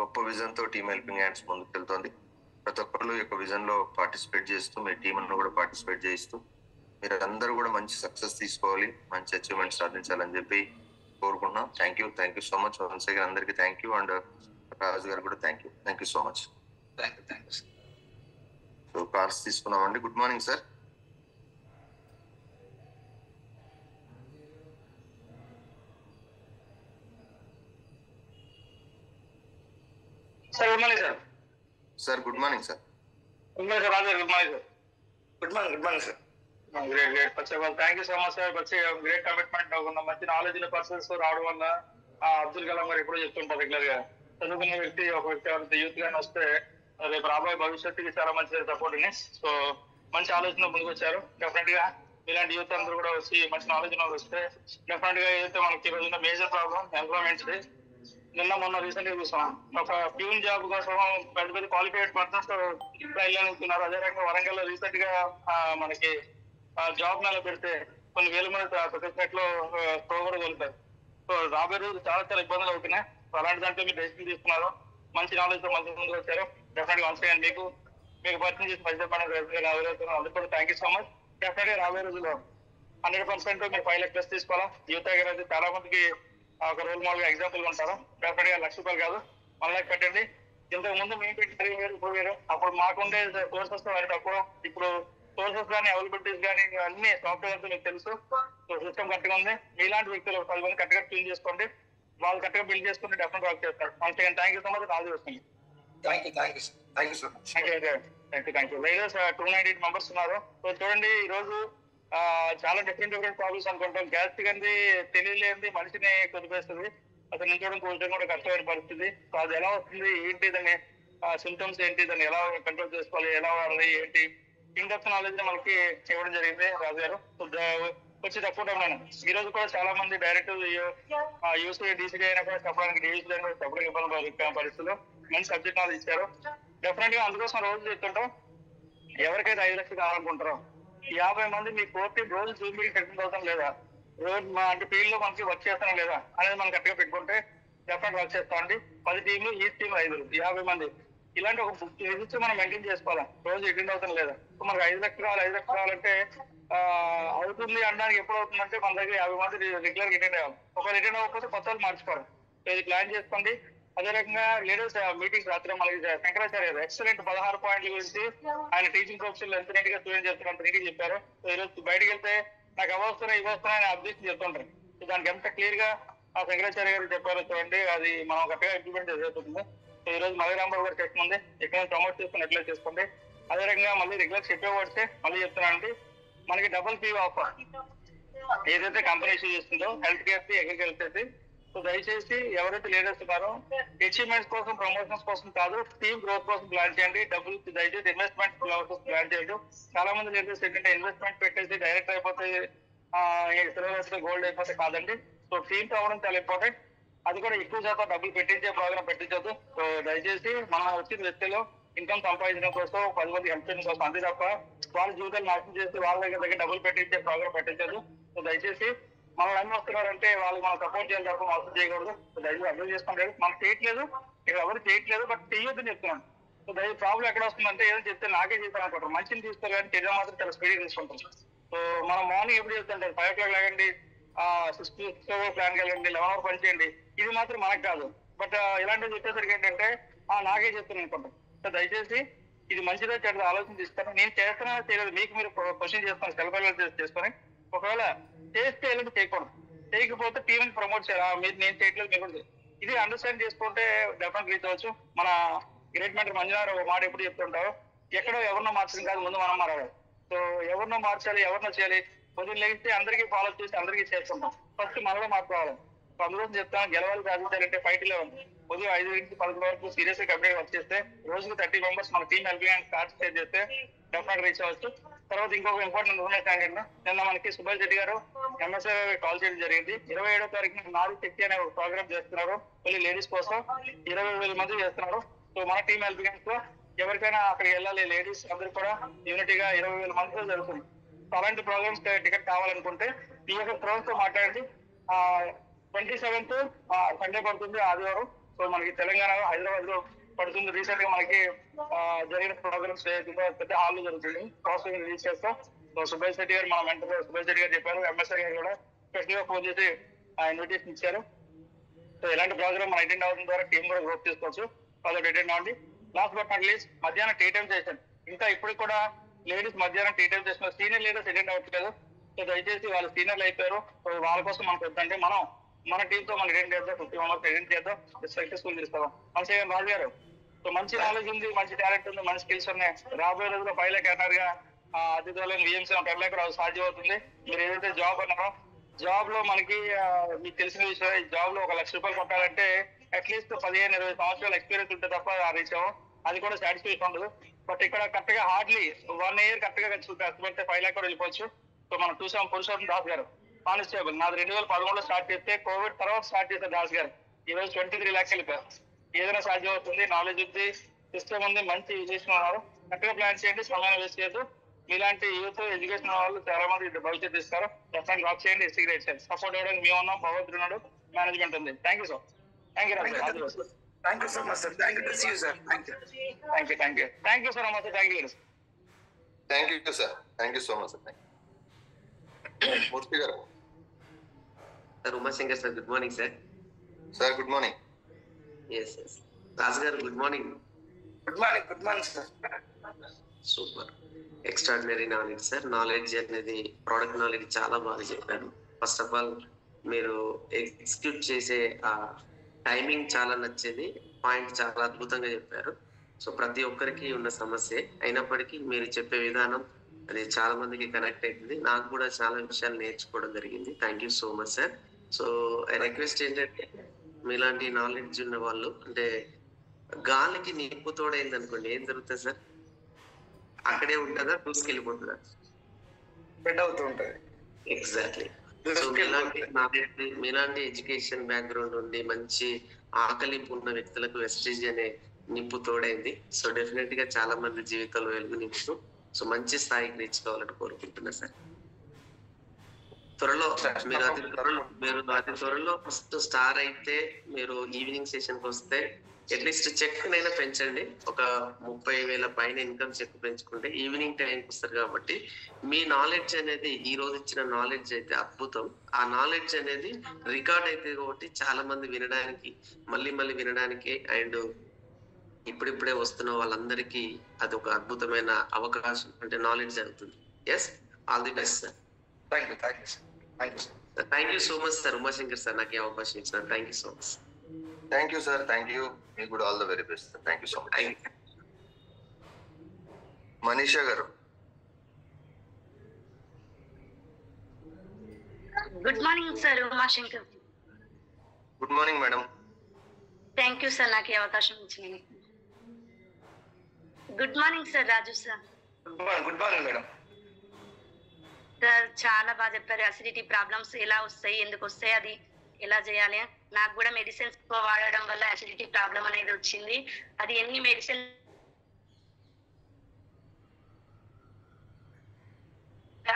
గొప్ప విజన్ తో టీమ్ హెల్పింగ్ హ్యాండ్స్ ముందుకెళ్తుంది. ప్రతి ఒక్కరు ఈ యొక్క విజన్ లో పార్టిసిపేట్ చేస్తూ, మీ టీం కూడా పార్టిసిపేట్ చేయిస్తూ మీరు అందరూ కూడా మంచి సక్సెస్ తీసుకోవాలి, మంచి అచీవ్మెంట్ సాధించాలని చెప్పి కోరుకుంటున్నాం. Thank you so much. Once again అందరికీ థ్యాంక్ యూ. అండ్ రాజు గారు కూడా thank you so much. So cars తీసుకున్నామండి. Good morning sir. Sir good morning sir. Sir good morning sir. Good morning sir. Raju good morning sir. Good morning sir. Great first of all thank you so much sir. Great commitment. ఒక మంచి knowledge persons రావడం వల్ల అబ్దుల్ కలాం గారు ఎప్పుడూ చెప్తుంటారు regular గా, చదువుకున్న వ్యక్తి ఒక వ్యక్తి ఎవరైతే యూత్ గానే వస్తే రేపు రాబోయే భవిష్యత్తుకి చాలా మంచి సపోర్ట్. సో మంచి ఆలోచన ముందుకు వచ్చారు. డెఫినెట్ గా ఇలాంటి యూత్ అందరూ కూడా వచ్చి మంచి నాలెడ్జ్ వస్తే డెఫినెట్ గా ఏదైతే మనకి రోజున మేజర్ ప్రాబ్లం ఎంప్లాయ్మెంట్. నిన్న మొన్న రీసెంట్ గా చూసాం, ఒక ప్యూన్ జాబ్ కోసం పెద్ద పెద్ద క్వాలిఫైడ్ పర్సన్స్ వెళ్తున్నారు. అదే రకంగా వరంగల్ లో రీసెంట్ గా మనకి జాబ్ నెల పెడితే కొన్ని వేల మంది ప్రొఫెషనల్ లో ప్రోగ్రామ్ వెళ్తారు. సో రాబోయే రోజు చాలా చాలా ఇబ్బందులు అవుతున్నాయి. సో అలాంటి దాంట్లో మీరు డెసిషన్ తీసుకున్నారు, మంచి నాలెడ్జ్ తో మంచి ముందుకు వచ్చారు. డెఫినెట్ గా వన్స్ అగైన్ మీకు పరిచయం చేసి మంచి చెప్పడానికి అందుకు కూడా thank you so much. Definite గా రాబోయే రోజుల్లో 100% మీరు 5 lakhs ప్లస్ తీసుకోవాలా. యూత్ దగ్గర అయితే చాలా మందికి ఒక రోల్ మోడల్ గా ఎగ్జాంపుల్ గా ఉంటారు. డెఫినెట్ గా ₹1,00,000 కాదు 1 lakh పెట్టండి. ఇంతకు ముందు మేము పెట్టి ఇప్పుడు వేరు. అప్పుడు మాకుండే కోర్సెస్ తక్కువ, ఇప్పుడు సోర్సెస్ కానీ అవైలబిలిటీస్ కానీ అన్ని సాఫ్ట్వేర్ మీకు తెలుసు. సో సిస్టమ్ కరెక్ట్గా ఉంది. మీలాంటి వ్యక్తులు 10 మంది కరెక్ట్గా క్లీన్ చేసుకోండి, వాళ్ళు కరెక్ట్గా బిల్డ్ చేసుకుని డెఫినెట్ వర్క్ చేస్తారు. Thank you so much. All the best. Thank you. Leaders 298 members ఉన్నారు. సో చూడండి, ఈ రోజు చాలా డిఫరెంట్ ప్రాబ్లమ్స్ అనుకుంటాం. గ్యాస్ కానీ తెలియలేనిది మనిషిని కొనిపేస్తుంది. అసలు నిల్చోవడం కూర్చోడం కూడా కష్టమైన పరిస్థితి. సో అది ఎలా వస్తుంది, ఏంటి దాన్ని సింటమ్స్ ఏంటి, దాన్ని ఎలా కంట్రోల్ చేసుకోవాలి, ఎలా వాడాలి ఏంటి, ఇన్డెప్త్ నాలెడ్జ్ మనకి ఇవ్వడం జరిగింది రాజు గారు. వచ్చి తక్కువ ఈ రోజు కూడా చాలా మంది డైరెక్ట్ యూసీ డీసీ అయినా కూడా చెప్పడానికి డివిజన్ అయినా చెప్పడానికి ఇబ్బంది పరిస్థితుల్లో మంచి సబ్జెక్ట్ నాలెడ్జ్ ఇచ్చారు. డెఫినెట్ గా అందుకోసం రోజు చెప్తుంటాం, ఎవరికైతే 5 లక్షలు కావాలనుకుంటారో 50 మంది మీ కోర్టు రోజు జూమ్ మీటింగ్ పెట్టిన అవసరం లేదా, రోజు అంటే ఫీల్డ్ లో మనకి వర్క్ చేస్తాం లేదా అనేది మనం కరెక్ట్గా పెట్టుకుంటే డెఫినెట్ వర్క్ చేస్తామండి. 10 టీంలు, ఈ టీం 5, 50 మంది ఇలాంటి ఒక విజిట్స్ మనం మెయింటైన్ చేసుకోవాలి. రోజు అటెండ్ అవుతాం లేదా. సో మనకు 5 లక్షలు కావాలంటే అవుతుంది అనడానికి ఎప్పుడు అవుతుందంటే మన దగ్గర 50 మంది రెగ్యులర్ అటెండ్ అవ్వాలి. ఒకవేళ అటెండ్ అవ్వకపోతే కొత్త వాళ్ళు మార్చుకోవాలి. సో ఇది ప్లాన్ చేసుకోండి. అదే రకంగా లీడర్స్ మీటింగ్స్ రాత్రి మనకి శంకరాచార్య గారు ఎక్సలెంట్ 16 పాయింట్ల గురించి ఆయన టీచింగ్ ప్రొఫెషన్ ఎంత నీట్ గా స్టూడెంట్ చేస్తున్నారు, నీట్ చెప్పారు. సో ఈరోజు బయటకు వెళ్తే నాకు అవి వస్తున్నాయి ఇవి వస్తున్నాయి అని అబ్జెక్షన్ చెప్తుంటారు. సో దానికి ఎంత క్లియర్ గా ఆ శంకరాచార్య గారు చెప్పారు చూడండి, అది మనం కరెక్ట్గా ఇంప్లిమెంట్ చేసేస్తుంది. సో ఈ రోజు మధురాంబాబు గారు టెస్ట్ ఉంది, ఇక్కడ ప్రమోట్ చేసుకుని ఎట్లా చేసుకోండి. అదే రకంగా మళ్ళీ రెగ్యులర్ చెప్పేవాడితే మళ్ళీ చెప్తున్నానండి, మనకి డబుల్ ఫీ ఆఫర్ ఏదైతే కంపెనీ ఇష్యూ చేస్తుందో హెల్త్ కేర్ కి, అగ్రికల్చర్ కి. సో దయచేసి ఎవరైతే లీడర్స్ ఉన్నారో అచీవ్మెంట్స్ కోసం, ప్రమోషన్స్ కోసం కాదు, టీమ్ గ్రోత్ కోసం ప్లాన్ చేయండి. డబ్బులు దయచేసి ఇన్వెస్ట్మెంట్ కోసం ప్లాన్ చేయండి. చాలా మంది లీడర్స్ ఏంటంటే ఇన్వెస్ట్మెంట్ పెట్టేసి డైరెక్ట్ అయిపోతే సిలబస్ గోల్డ్ అయిపోతే కాదండి. సో టీమ్ అవ్వడం చాలా ఇంపార్టెంట్. అది కూడా ఎక్కువ శాతం డబ్బులు పెట్టించే ప్రోగ్రామ్ పెట్టించదు. సో దయచేసి మనం వచ్చిన వ్యక్తిలో ఇన్కమ్ సంపాదించడం కోసం, 10 మంది హెల్ప్ చేయడం కోసం, అంతే తప్ప వాళ్ళ జీవితాలు నాశనం చేసి వాళ్ళ దగ్గర డబ్బులు పెట్టించే ప్రోగ్రామ్ పెట్టించదు. సో దయచేసి మనం అన్ని వస్తున్నారంటే వాళ్ళు మనం సపోర్ట్ చేయాలి తప్ప మోసం చేయకూడదు. సో దయచేసి అర్థం చేసుకుంటారు. మనం చేయట్లేదు, ఇక్కడ ఎవరు చేయట్లేదు, బట్ చెయ్యొద్దని చెప్తున్నాను. సో దయచేసి ప్రాబ్లం ఎక్కడ వస్తుందంటే ఏదో చెప్తే నాకే చేస్తాను అనుకుంటారు. మంచిని తీసుకోవాలి కానీ చర్య మాత్రం చాలా స్పీడ్గా తీసుకుంటాం. సో మనం మార్నింగ్ ఎప్పుడు చెప్తుంటారు 5 o'clock లాగండి, 6 ప్లాన్ కలిగండి, 11 అవర్ పని చేయండి. ఇది మాత్రం మనకు కాదు. బట్ ఇలాంటివి చెప్పేసరికి ఏంటంటే నాకే చెప్తున్నాను అనుకుంటాం. సో దయచేసి ఇది మంచిదా చెడ్డదా ఆలోచన ఇస్తాను. నేను చేస్తున్నా చేయలేదు మీకు మీరు క్వశ్చన్ చేస్తాను, సెల్ఫ్ అవేర్నెస్ చేసుకొని. ఒకవేళ చేస్తే ఎలాంటి చేయకూడదు, చేయకపోతే టీంని ప్రమోట్ చేయాలి. మీరు నేను చేయట్లేదు మీరు కూడా ఇది అండర్స్టాండ్ చేసుకుంటే డెఫినెట్ రీచ్ అవ్వచ్చు. మన గ్రేట్ మెంటర్ మంజునాథ్ ఒక మాట ఎప్పుడు చెప్తుంటారు, ఎక్కడో ఎవరినో మార్చడం కాదు, ముందు మనం మారాలి. సో ఎవరినో మార్చాలి, ఎవరినో చేయాలి. పొద్దున్న లేస్తే అందరికీ ఫాలో చేసి అందరికీ చేస్తుంటాం. ఫస్ట్ మనలో మార్చుకోవాలి. అందులో చెప్తాను, గెలవాలి సాధించాలంటే ఫైట్ లో ఉంది. ఉదయం 5 నుంచి 11 వరకు సీరియస్ గా కంప్లీట్ వర్క్ చేస్తే రోజుకి 30 మెంబర్స్ మన టీం హెల్పింగ్ స్టార్ట్ చేస్తే డెఫినెట్ రీచ్ అవ్వచ్చు. తర్వాత ఇంకొక ఇంపార్టెంట్ ఇన్ఫర్మేషన్ ఏంటంటే, నిన్న మనకి సుభాష్ రెడ్డి గారు ఎంఎస్ఐ కాల్ చేయడం జరిగింది. 27వ తారీఖున నారీ శక్తి అనే ఒక ప్రోగ్రామ్ చేస్తున్నారు, మళ్ళీ లేడీస్ కోసం 20,000 మంది చేస్తున్నారు. సో మన టీం హెల్పింగ్ లో ఎవరికైనా అక్కడికి వెళ్ళాలి, లేడీస్ అందరూ కూడా యూనిటీగా 20,000 మందితో జరుగుతుంది. అలాంటి ప్రోగ్రామ్స్ టికెట్ కావాలనుకుంటే ఈ యొక్క తో మాట్లాడండి. 27th సండే పడుతుంది, ఆదివారం. సో మనకి తెలంగాణ హైదరాబాద్ లో పడుతుంది. రీసెంట్ గా మనకి జరిగిన ప్రోగ్రామ్స్ పెద్ద హాల్ జరుగుతుంది. ప్రాసెస్ రిలీజ్ చేస్తాం. సో సుభాష్ రెడ్డి గారు, మన మెంటర్ సుభాష్ రెడ్డి గారు చెప్పారు, ఎంఎస్ఐ గారు కూడా స్పెషల్ గా ఫోన్ చేసి ఇన్విటేషన్ ఇచ్చారు. సో ఇలాంటి ప్రోగ్రామ్ మన అటెండ్ అవడం ద్వారా టీం కూడా గ్రోత్ చేసుకోవచ్చు. కాబట్టి అటెండ్ అవ్వండి. లాస్ట్ బట్ నాట్ లీస్ట్, మధ్యాహ్నం టీ టైం చేశాను. ఇంకా ఇప్పటికి కూడా లేడీస్ మధ్యాహ్నం టీ టైం చేస్తున్నారు. సీనియర్ లీడర్స్ అటెండ్ అవ్వట్లేదు. సో దయచేసి వాళ్ళు సీనియర్లు అయిపోయారు. సో వాళ్ళ కోసం మనకు వద్దంటే మనం మన టీమ్ తో మనం అటెండ్ చేద్దాం. 50 మెంబర్స్ అటెండ్ చేద్దాం, సక్సెస్ఫుల్ చేస్తాం. మంచిగా రాజు గారు, సో మంచి నాలెడ్జ్ ఉంది, మంచి టాలెంట్ ఉంది, మంచి స్కిల్స్ ఉన్నాయి. రాబోయే రోజుల్లో 5 లక్ష అన్నారు గా అతిథులను విఎంసీ 10 లక్ష సాధ్యం అవుతుంది. మీరు ఏదైతే జాబ్ అన్నారో, జాబ్ లో మనకి మీకు తెలిసిన విషయం, జాబ్ లో 1 లక్ష రూపాయలు కొట్టాలంటే అట్లీస్ట్ 15-20 సంవత్సరాల ఎక్స్పీరియన్స్ ఉంటే తప్ప రీచ్ అవ్వం. అది కూడా సాటిస్ఫాక్షన్ ఉండదు. బట్ ఇక్కడ కరెక్ట్ గా హార్డ్లీ 1 year కరెక్ట్ గా కష్టపడితే 5 లక్ష కూడా వెళ్ళిపోవచ్చు. సో మనం చూసాం పురుషోత్తం దాస్ గారు కానిస్టేబుల్, నాది 2013లో స్టార్ట్ చేస్తే కోవిడ్ తర్వాత స్టార్ట్ చేశారు దాస్ గారు. ఈరోజు 23 lakhs వెళ్ళిపోయారు. ఏదైనా సాధ్యం అవుతుంది, నాలెడ్జ్ ఉంది, సిస్టమ్ ఉంది, మంచి విజేషన్ ఉన్నారు. కరెక్ట్ గా ప్లాన్ చేయండి, సమయాన్ని వేస్ట్ చేయదు. మీలాంటి యూత్ ఎడ్యుకేషన్ వాళ్ళు చాలా మంది భవిష్యత్తు ఇస్తారు. డెఫినెట్ వర్క్ చేయండి, ఎస్టిగ్రేట్ చేయండి. సపోర్ట్ చేయడానికి మేము ఉన్నాం, భగవంతుడు ఉన్నాడు, మేనేజ్మెంట్ ఉంది. Thank you sir. Thank you sir. Thank you so much sir. Thank you sir. Thank you so much. Thank you. Thank you sir. Thank you so much sir. Murthy గారు. Sir Umashankar sir, good morning sir. Sir good morning. S S Raju గారు, good morning. Good morning sir. Super, extraordinary knowledge sir. Knowledge అనేది product knowledge చాలా బాగా చెప్పారు. First of all మీరు execute చేసే ఆ timing చాలా నచ్చేది, పాయింట్ చాలా అద్భుతంగా చెప్పారు. సో ప్రతి ఒక్కరికి ఉన్న సమస్య అయినప్పటికీ మీరు చెప్పే విధానం అది చాలా మందికి కనెక్ట్ అవుతుంది. నాకు కూడా చాలా విషయాలు నేర్చుకోవడం జరిగింది. Thank you so much sir. So request ఏంటంటే, మీలాంటి నాలెడ్జ్ ఉన్న వాళ్ళు, అంటే గాలికి నిప్పు తోడైంది అనుకోండి, ఏం జరుగుతుంది సార్? అక్కడే ఉంటుందా, దూసుకెళ్ళిపోతుందా? స్ప్రెడ్ అవుతూ ఉంటుంది. ఎగ్జాక్ట్లీ. సో మీలాంటి ఎడ్యుకేషన్ బ్యాక్గ్రౌండ్ ఉండి మంచి ఆకలింపు ఉన్న వ్యక్తులకు వెస్టేజ్ అనే నిప్పు తోడైంది. సో డెఫినెట్ గా చాలా మంది జీవితంలో వెలుగు నింపుతూ సో మంచి స్థాయికి రీచ్ కావాలని కోరుకుంటున్నా సార్. మీరు అతి త్వరలో ఫస్ట్ స్టార్ అయితే మీరు ఈవినింగ్ సెషన్ కి వస్తే అట్లీస్ట్ చెక్ నైనా పెంచండి. ఒక 30,000 పైన ఇన్కమ్ చెక్ పెంచుకుంటే ఈవినింగ్ టైంకి వస్తారు. కాబట్టి మీ నాలెడ్జ్ అనేది, ఈ రోజు ఇచ్చిన నాలెడ్జ్ అయితే అద్భుతం. ఆ నాలెడ్జ్ అనేది రికార్డ్ అయితే కాబట్టి చాలా మంది వినడానికి, మళ్ళీ వినడానికి, అండ్ ఇప్పుడిప్పుడే వస్తున్న వాళ్ళందరికీ అది ఒక అద్భుతమైన అవకాశం, అంటే నాలెడ్జ్ అవుతుంది. Yes, all the best sir. Thank you so much sir. Umashankar sir నాకు ఈ అవకాశం ఇచ్చిన thank you so much. Thank you sir. Thank you. మీకు కూడా all the very best sir. Thank you so much. Manisha గారు. Good morning sir. Umashankar. Good morning madam. Thank you sir నాకు ఈ అవకాశం ఇచ్చినందుకు. Good morning sir. Raju sir. Good morning madam. Sir చాలా బాగా చెప్పారు. అసిడిటీ ప్రాబ్లమ్స్ ఎలా వస్తాయి, ఎందుకు వస్తాయి, అది ఎలా చేయాలి. నాకు కూడా మెడిసిన్స్ వాడడం వల్ల అసిడిటీ ప్రాబ్లం అనేది వచ్చింది. అది ఎన్ని మెడిసిన్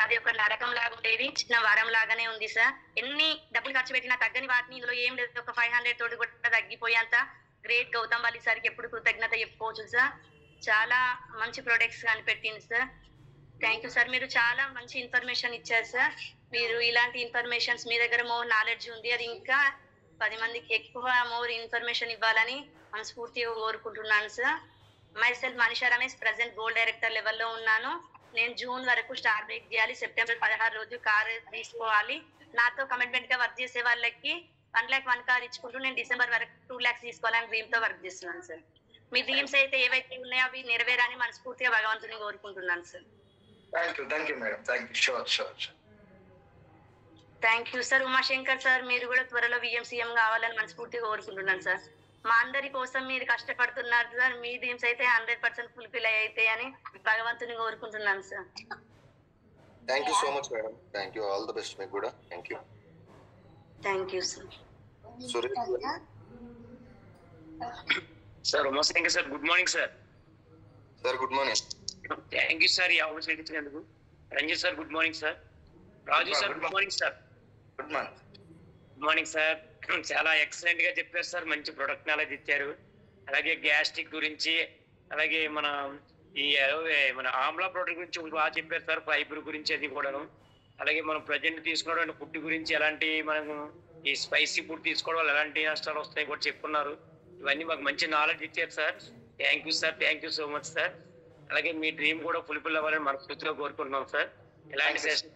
అది ఒక నరకం లాగా ఉండేది, చిన్న వారం లాగానే ఉంది సార్. ఎన్ని డబ్బులు ఖర్చు పెట్టినా తగ్గని వాటిని ఇందులో ఏం లేదు. ఒక 500 తోటి కూడా తగ్గిపోయేంత గ్రేట్ గౌతమ్ వాలి సార్కి ఎప్పుడు కృతజ్ఞత చెప్పుకోవచ్చు సార్. చాలా మంచి ప్రొడక్ట్స్ కనిపెట్టింది సార్. Thank you sir. మీరు చాలా మంచి ఇన్ఫర్మేషన్ ఇచ్చారు సార్. మీరు ఇలాంటి ఇన్ఫర్మేషన్స్ మీ దగ్గర మోర్ నాలెడ్జ్ ఉంది, అది ఇంకా 10 మందికి ఎక్కువ మోర్ ఇన్ఫర్మేషన్ ఇవ్వాలని మనస్ఫూర్తిగా కోరుకుంటున్నాను sir. My self Manisha Ramesh, present gold director లెవెల్లో ఉన్నాను. నేను జూన్ వరకు స్టార్ బ్రేక్ చేయాలి, సెప్టెంబర్ 16 రోజు కార్ తీసుకోవాలి. నాతో కమిట్మెంట్ గా వర్క్ చేసే వాళ్ళకి 1 lakh 1 కార్ ఇచ్చుకుంటూ నేను డిసెంబర్ వరకు 2 lakhs తీసుకోవాలని డ్రీమ్ తో వర్క్ చేస్తున్నాను సార్. మీ డ్రీమ్స్ అయితే ఏవైతే ఉన్నాయో అవి నెరవేరాని మనస్ఫూర్తిగా భగవంతుని కోరుకుంటున్నాను sir. Thank you madam. Thank you. Sure. Thank you sir. Umashankar sir, మీరు కూడా త్వరలో VMCM కావాలని మనస్ఫూర్తిగా కోరుకుంటున్నాను సార్. మా అందరి కోసం మీరు కష్టపడుతున్నారు సార్. మీ డ్రీమ్స్ అయితే 100% ఫుల్ఫిల్ అయితే అని భగవంతుని కోరుకుంటున్నాను sir. Thank you so much madam. Thank you. All the best మీకు కూడా. Thank you. Thank you sir. Suresh sir Umashankar sir, good morning sir. Sir good morning. Thank you sir ఈ ఆపర్చునిటీ ఇచ్చినందుకు. Ranjit sir good morning sir. Raju sir good morning sir. Good morning. Good morning sir. చాలా excellent గా చెప్పారు sir, మంచి product knowledge ఇచ్చారు. అలాగే gastric గురించి, అలాగే మన ఆమ్లా ప్రోడక్ట్ గురించి బాగా చెప్పారు సార్, ఫైబర్ గురించి అది కూడాను. అలాగే మనం ప్రజెంట్ తీసుకోవడం ఫుడ్ గురించి, ఎలాంటి మనము ఈ స్పైసీ ఫుడ్ తీసుకోవడం వల్ల ఎలాంటి నష్టాలు వస్తాయి కూడా చెప్పుకున్నారు. ఇవన్నీ మాకు మంచి నాలెడ్జ్ ఇచ్చారు sir. Thank you sir. Thank you so much sir. అలాగే మీ డ్రీమ్ కూడా ఫుల్ఫిల్ అవ్వాలని మనస్ఫూర్తిగా కోరుకుంటున్నాం సార్. ఇలాంటి సెషన్